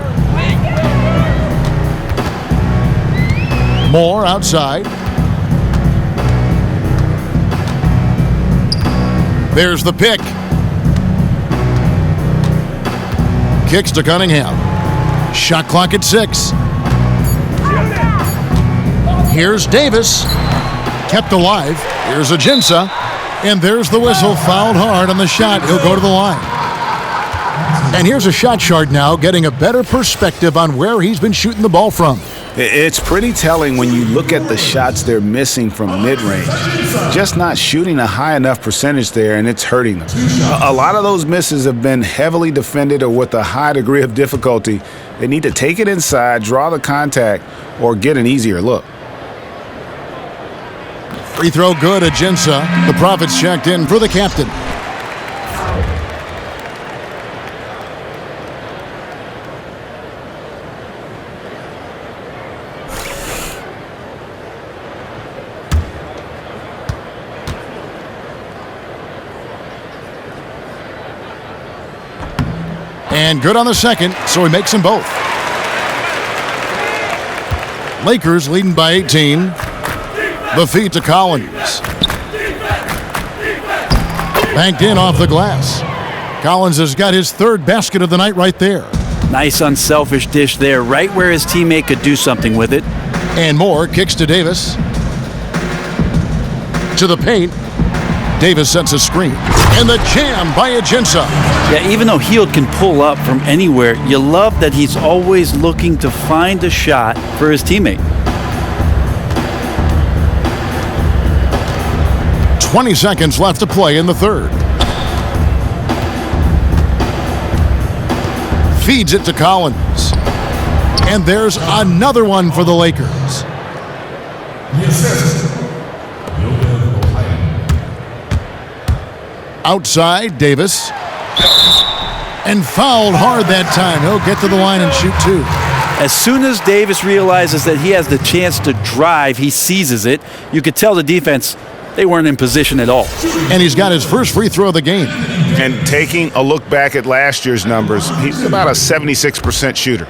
Moore outside. There's the pick. Kicks to Cunningham. Shot clock at 6. Here's Davis. Kept alive. Here's Ajinça. And there's the whistle. Fouled hard on the shot. He'll go to the line. And here's a shot chart now, getting a better perspective on where he's been shooting the ball from. It's pretty telling when you look at the shots they're missing from mid-range. Just not shooting a high enough percentage there, and it's hurting them. A lot of those misses have been heavily defended or with a high degree of difficulty. They need to take it inside, draw the contact, or get an easier look. Free throw good, Ajinça. The Profits checked in for the captain. And good on the second, so he makes them both. Lakers leading by 18. The feed to Collins. Banked in off the glass. Collins has got his third basket of the night right there. Nice unselfish dish there, right where his teammate could do something with it. And Moore kicks to Davis. To the paint. Davis sets a screen. And the jam by Ajinça. Yeah, even though Hield can pull up from anywhere, you love that he's always looking to find a shot for his teammate. 20 seconds left to play in the third. Feeds it to Collins. And there's another one for the Lakers. Outside, Davis. And fouled hard that time. He'll get to the line and shoot two. As soon as Davis realizes that he has the chance to drive, he seizes it. You could tell the defense, they weren't in position at all. And he's got his first free throw of the game. And taking a look back at last year's numbers, he's about a 76% shooter.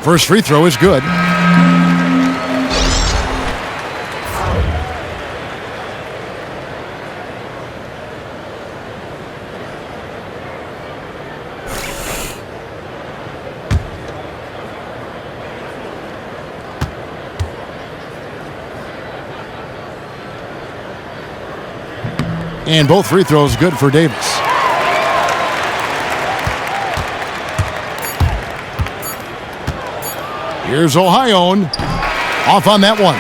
First free throw is good. And both free throws good for Davis. Here's Ohio off on that one.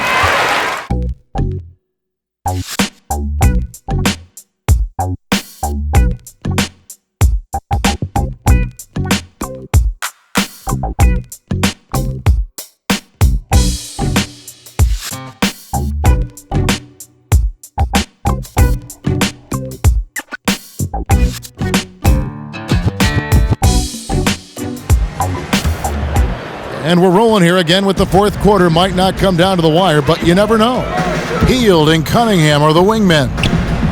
And we're rolling here again with the fourth quarter. Might not come down to the wire, but you never know. Hield and Cunningham are the wingmen.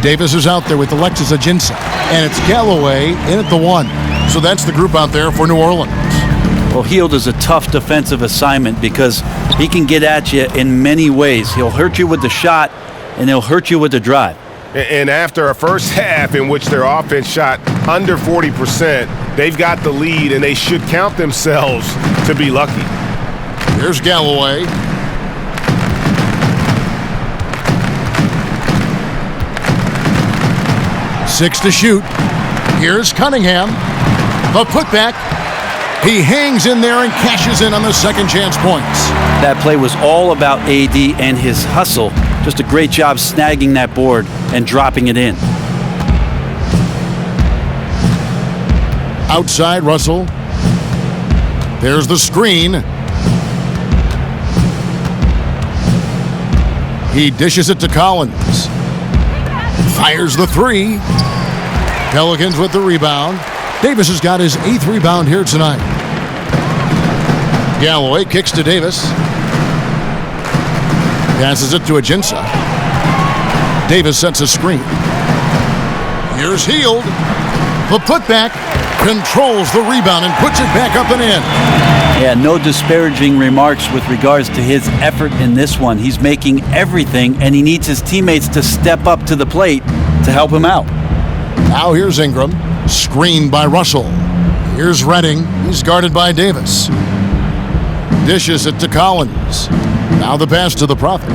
Davis is out there with Alexis Ajinça. And it's Galloway in at the one. So that's the group out there for New Orleans. Well, Hield is a tough defensive assignment because he can get at you in many ways. He'll hurt you with the shot, and he'll hurt you with the drive. And after a first half in which their offense shot under 40%, they've got the lead, and they should count themselves to be lucky. Here's Galloway. Six to shoot. Here's Cunningham. The putback. He hangs in there and cashes in on the second chance points. That play was all about AD and his hustle. Just a great job snagging that board and dropping it in. Outside, Russell. There's the screen. He dishes it to Collins. Fires the three. Pelicans with the rebound. Davis has got his 8th rebound here tonight. Galloway kicks to Davis. Passes it to Ajinça. Davis sets a screen. Here's Hield. The putback controls the rebound and puts it back up and in. Yeah, no disparaging remarks with regards to his effort in this one. He's making everything, and he needs his teammates to step up to the plate to help him out. Now here's Ingram. Screened by Russell. Here's Redding. He's guarded by Davis. Dishes it to Collins. Now the pass to the Prophet.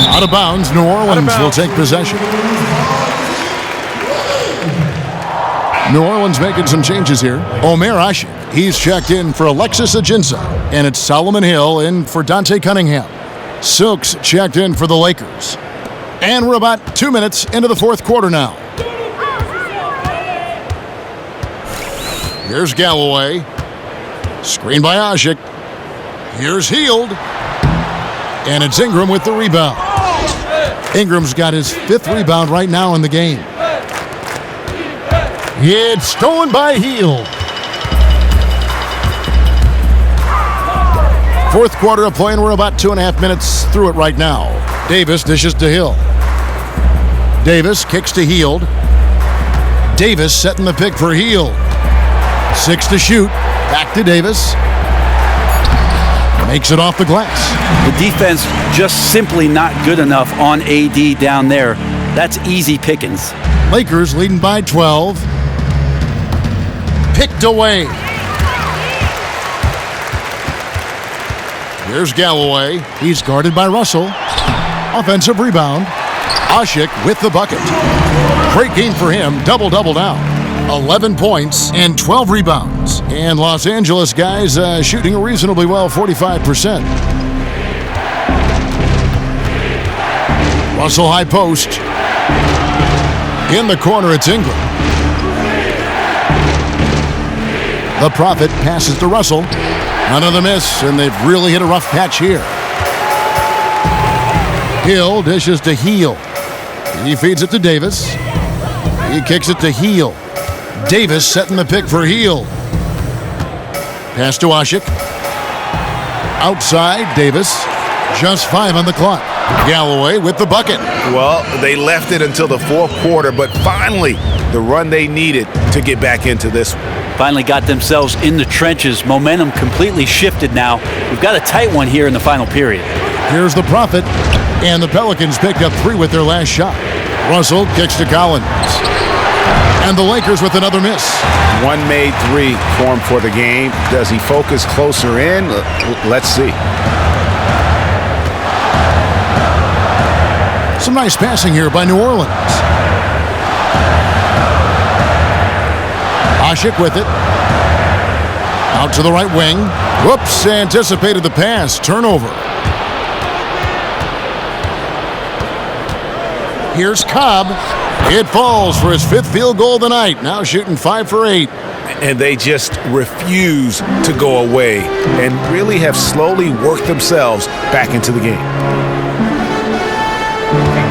Out of bounds, New Orleans will take possession. New Orleans making some changes here. Omer Asik, he's checked in for Alexis Ajinça. And it's Solomon Hill in for Dante Cunningham. Silks checked in for the Lakers. And we're about 2 minutes into the fourth quarter now. Here's Galloway. Screen by Asik. Here's Hield. And it's Ingram with the rebound. Ingram's got his 5th rebound right now in the game. It's stolen by Hield. Fourth quarter of play, and we're about 2.5 minutes through it right now. Davis dishes to Hill. Davis kicks to Hield. Davis setting the pick for Hield. 6 to shoot. Back to Davis. Makes it off the glass. The defense just simply not good enough on AD down there. That's easy pickings. Lakers leading by 12. Picked away. Here's Galloway. He's guarded by Russell. Offensive rebound. Asik with the bucket. Great game for him. Double-double now. 11 points and 12 rebounds. And Los Angeles guys shooting reasonably well, 45%. Russell high post. In the corner, it's Ingram. The Prophet passes to Russell. Another miss, and they've really hit a rough patch here. Hill dishes to Hield. He feeds it to Davis. He kicks it to Hield. Davis setting the pick for Hield. Pass to Asik. Outside, Davis. Just 5 on the clock. Galloway with the bucket. Well, they left it until the fourth quarter, but finally the run they needed to get back into this one. Finally got themselves in the trenches. Momentum completely shifted now. We've got a tight one here in the final period. Here's the Prophet, and the Pelicans picked up 3 with their last shot. Russell kicks to Collins. And the Lakers with another miss. One made 3 for him for the game. Does he focus closer in? Let's see. Some nice passing here by New Orleans. Asik with it. Out to the right wing. Whoops, anticipated the pass. Turnover. Here's Cobb. It falls for his 5th field goal of the night. Now shooting 5 for 8. And they just refuse to go away and really have slowly worked themselves back into the game.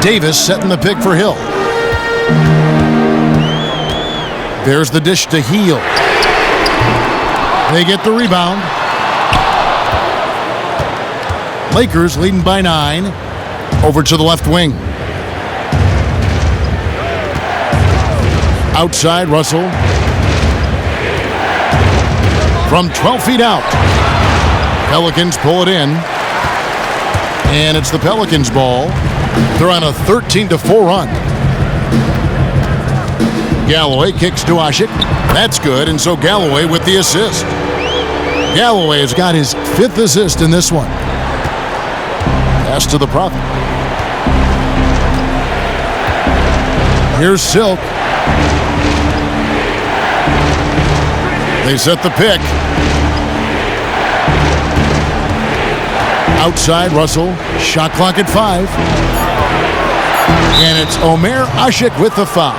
Davis setting the pick for Hill. There's the dish to Hield. They get the rebound. Lakers leading by 9. Over to the left wing. Outside, Russell. From 12 feet out. Pelicans pull it in. And it's the Pelicans' ball. They're on a 13-4 run. Galloway kicks to Asik. That's good, and so Galloway with the assist. Galloway has got his 5th assist in this one. Pass to the Prophet. Here's Silk. They set the pick. Outside, Russell. Shot clock at 5. And it's Omer Asik with the foul.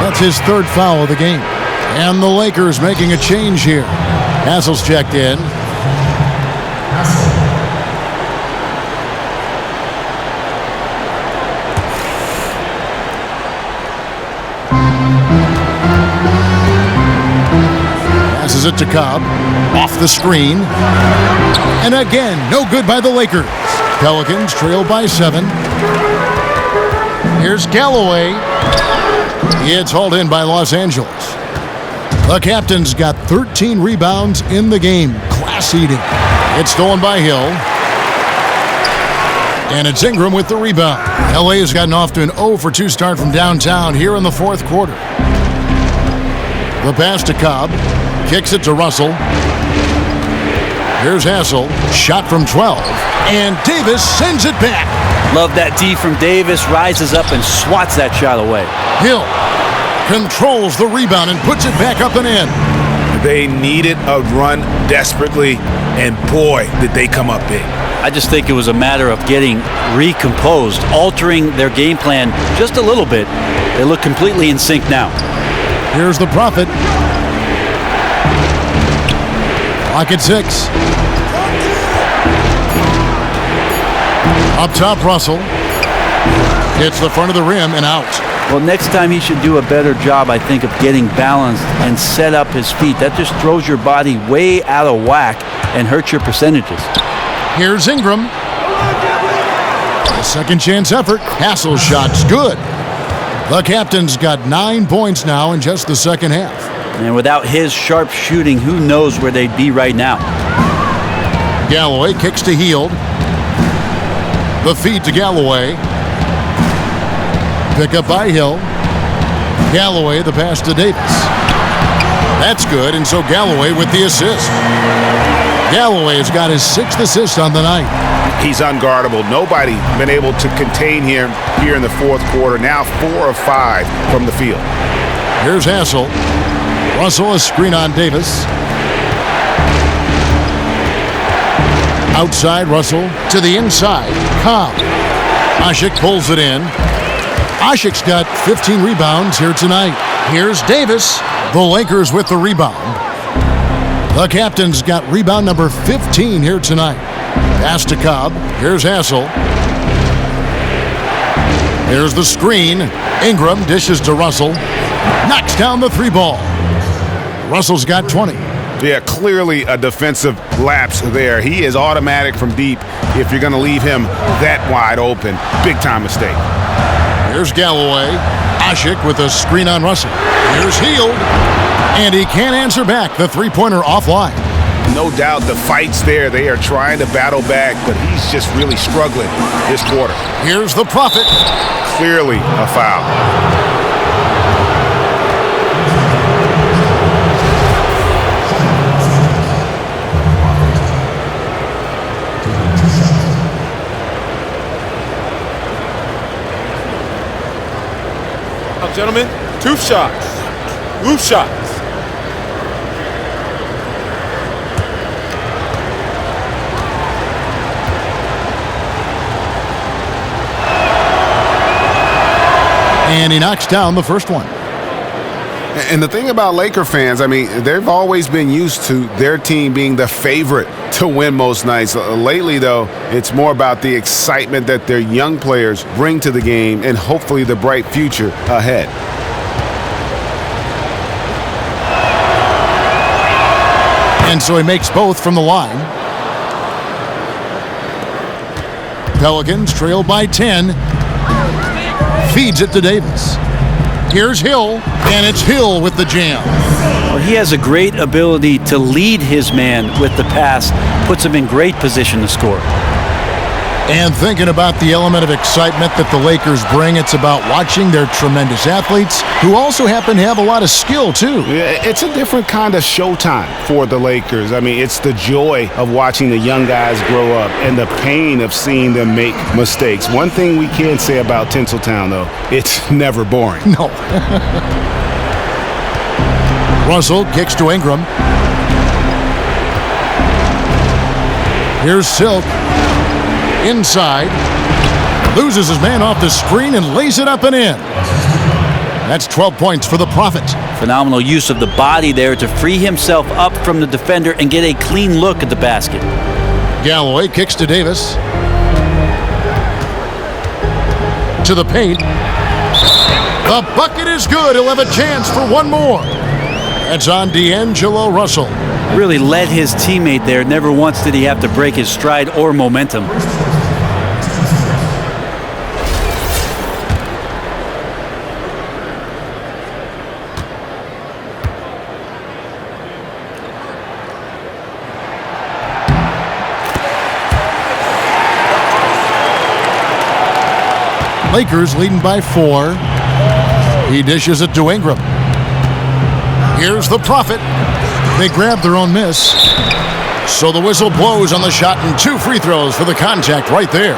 That's his third foul of the game. And the Lakers making a change here. Hassel's checked in. Passes it to Cobb. Off the screen. And again, no good by the Lakers. Pelicans trail by 7. Here's Galloway. It's hauled in by Los Angeles. The captain's got 13 rebounds in the game. Class eating. It's stolen by Hill. And it's Ingram with the rebound. LA has gotten off to an 0 for 2 start from downtown here in the fourth quarter. The pass to Cobb. Kicks it to Russell. Here's Hassel. Shot from 12. And Davis sends it back. Love that D from Davis. Rises up and swats that shot away. Hill controls the rebound and puts it back up and in. They needed a run desperately, and boy, did they come up big. I just think it was a matter of getting recomposed, altering their game plan just a little bit. They look completely in sync now. Here's the Prophet. Clock at 6. Up top, Russell. Hits the front of the rim and out. Well, next time he should do a better job, I think, of getting balanced and set up his feet. That just throws your body way out of whack and hurts your percentages. Here's Ingram. A second chance effort. Hassel's shot's good. The captain's got 9 points now in just the second half. And without his sharp shooting, who knows where they'd be right now. Galloway kicks to Hield. The feed to Galloway. Pick up by Hill. Galloway, the pass to Davis. That's good, and so Galloway with the assist. Galloway has got his 6th assist on the night. He's unguardable. Nobody been able to contain him here in the fourth quarter. Now 4 of 5 from the field. Here's Hassel. Russell, a screen on Davis. Outside, Russell to the inside. Cobb. Asik pulls it in. Asik's got 15 rebounds here tonight. Here's Davis. The Lakers with the rebound. The captain's got rebound number 15 here tonight. Pass to Cobb. Here's Hassel. Here's the screen. Ingram dishes to Russell. Knocks down the 3 ball. Russell's got 20. Yeah, clearly a defensive lapse there. He is automatic from deep if you're going to leave him that wide open. Big time mistake. Here's Galloway. Asik with a screen on Russell. Here's Hield. And he can't answer back. The 3-pointer offline. No doubt the fight's there. They are trying to battle back, but he's just really struggling this quarter. Here's the Prophet. Clearly a foul. Gentlemen, 2 shots. Loose shots. And he knocks down the first one. And the thing about Laker fans, I mean, they've always been used to their team being the favorite to win most nights. Lately, though, it's more about the excitement that their young players bring to the game and hopefully the bright future ahead. And so he makes both from the line. Pelicans trail by 10. Feeds it to Davis. Here's Hill, and it's Hill with the jam. Well, he has a great ability to lead his man with the pass, puts him in great position to score. And thinking about the element of excitement that the Lakers bring, it's about watching their tremendous athletes who also happen to have a lot of skill, too. It's a different kind of showtime for the Lakers. I mean, it's the joy of watching the young guys grow up and the pain of seeing them make mistakes. One thing we can say about Tinseltown, though, it's never boring. No. Russell kicks to Ingram. Here's Silk. Inside. Loses his man off the screen and lays it up and in. That's 12 points for the Prophet. Phenomenal use of the body there to free himself up from the defender and get a clean look at the basket. Galloway kicks to Davis. To the paint. The bucket is good. He'll have a chance for one more. That's on D'Angelo Russell. Really led his teammate there. Never once did he have to break his stride or momentum. Lakers leading by 4. He dishes it to Ingram. Here's the Prophet. They grab their own miss. So the whistle blows on the shot and 2 free throws for the contact right there.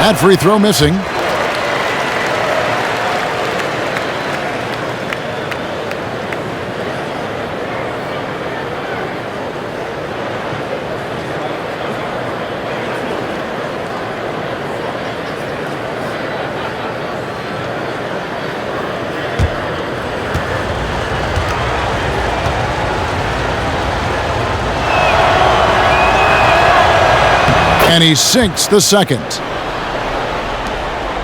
That free throw missing. And he sinks the second.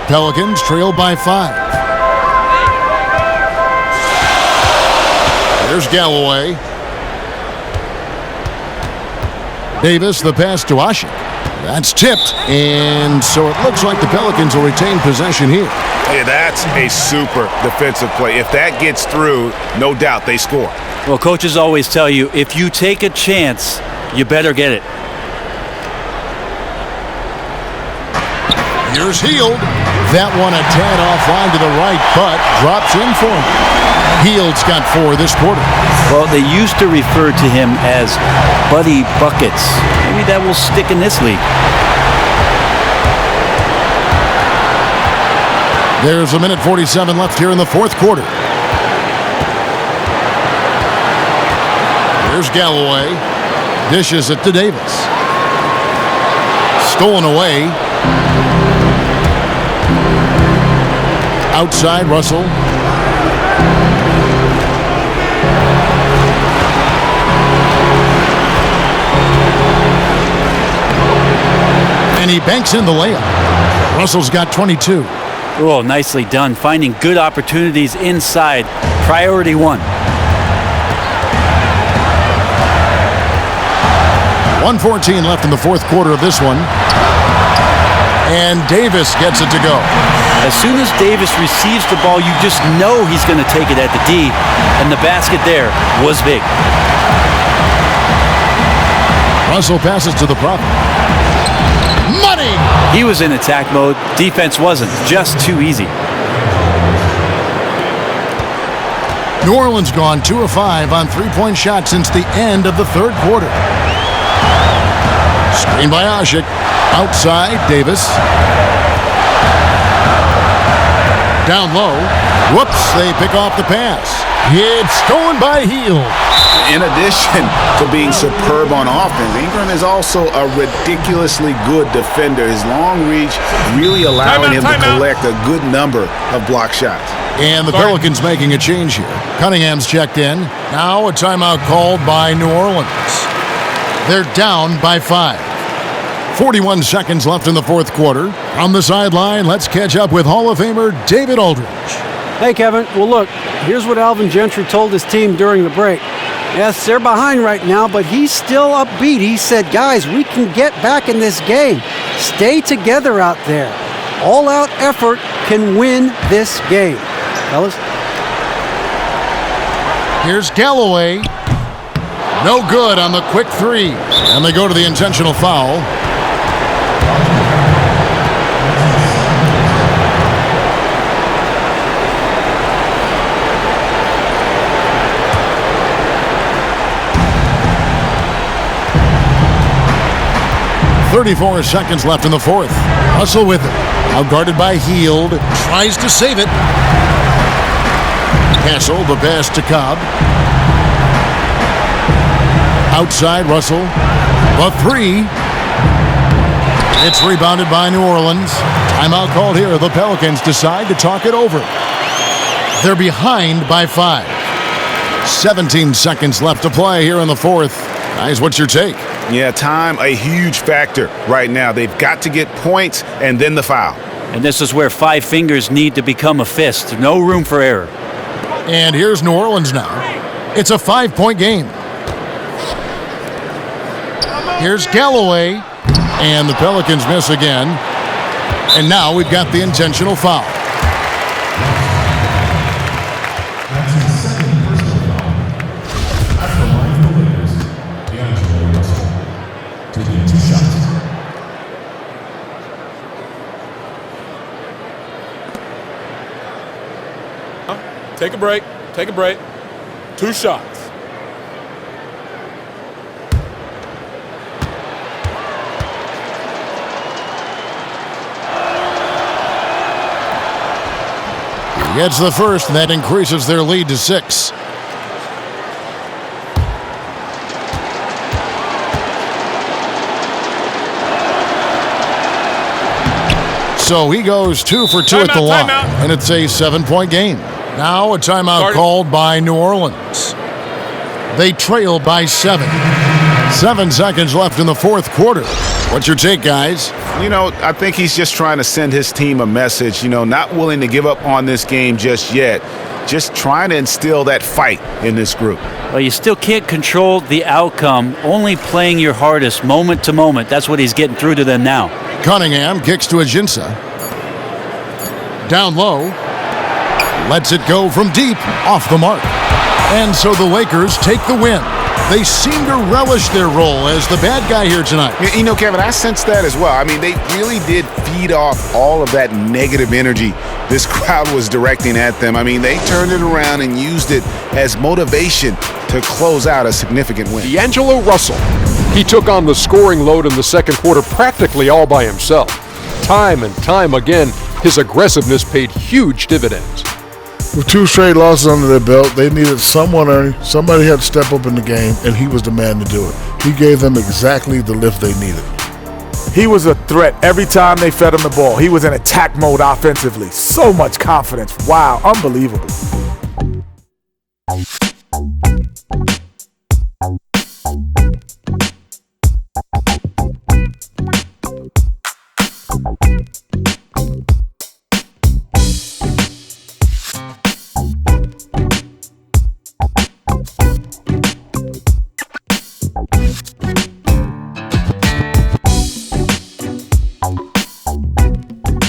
Pelicans trail by 5. There's Galloway. Davis, the pass to Ashik. That's tipped, and so it looks like the Pelicans will retain possession here. Yeah, that's a super defensive play. If that gets through, no doubt they score. Well, coaches always tell you, if you take a chance, you better get it. Here's Hield. That one a tad offline to the right, but drops in for him. Hield's got 4 this quarter. Well, they used to refer to him as Buddy Buckets. Maybe that will stick in this league. There's 1:47 left here in the fourth quarter. There's Galloway. Dishes it to Davis. Stolen away. Outside, Russell. And he banks in the layup. Russell's got 22. Oh, nicely done. Finding good opportunities inside. Priority 1. 1:14 left in the fourth quarter of this one. And Davis gets it to go. As soon as Davis receives the ball, you just know he's going to take it at the D. And the basket there was big. Russell passes to the Prophet. Money! He was in attack mode. Defense wasn't. Just too easy. New Orleans gone 2 of 5 on 3-point shots since the end of the third quarter. Screen by Ashik. Outside, Davis. Down low. Whoops, they pick off the pass. It's stolen by Hield. In addition to being superb on offense, Ingram is also a ridiculously good defender. His long reach really allowing him to collect a good number of block shots. And the Pelicans making a change here. Cunningham's checked in. Now a timeout called by New Orleans. They're down by 5. 41 seconds left in the fourth quarter. On the sideline, let's catch up with Hall of Famer David Aldridge. Hey, Kevin. Well, look, here's what Alvin Gentry told his team during the break. Yes, they're behind right now, but he's still upbeat. He said, guys, we can get back in this game. Stay together out there. All-out effort can win this game. Fellas? Here's Galloway. No good on the quick 3. And they go to the intentional foul. .34 seconds left in the fourth. Russell with it. Now guarded by Hield. Tries to save it. Castle, the pass to Cobb. Outside, Russell. The three. It's rebounded by New Orleans. Timeout called here. The Pelicans decide to talk it over. They're behind by 5. 17 seconds left to play here in the fourth. Guys, what's your take? Yeah, time, a huge factor right now. They've got to get points and then the foul. And this is where 5 fingers need to become a fist. No room for error. And here's New Orleans now. It's a 5-point game. Here's Galloway. And the Pelicans miss again. And now we've got the intentional foul. That's his second personal foul. At the line for the Lakers, D'Angelo Russell. Taking 2 shots. Take a break. Take a break. 2 shots. He gets the first, and that increases their lead to 6. So he goes 2 for 2 at the line, and it's a 7-point game. Now a timeout called by New Orleans. They trail by 7. 7 seconds left in the fourth quarter. What's your take, guys? You know, I think he's just trying to send his team a message, not willing to give up on this game just yet. Just trying to instill that fight in this group. Well, you still can't control the outcome, only playing your hardest moment to moment. That's what he's getting through to them now. Cunningham kicks to Ajinça. Down low. Lets it go from deep, off the mark. And so the Lakers take the win. They seem to relish their role as the bad guy here tonight. Kevin, I sense that as well. I mean, they really did feed off all of that negative energy this crowd was directing at them. I mean, they turned it around and used it as motivation to close out a significant win. D'Angelo Russell. He took on the scoring load in the second quarter practically all by himself. Time and time again, his aggressiveness paid huge dividends. With 2 straight losses under their belt, they needed somebody had to step up in the game, and he was the man to do it. He gave them exactly the lift they needed. He was a threat every time they fed him the ball. He was in attack mode offensively. So much confidence. Wow, unbelievable.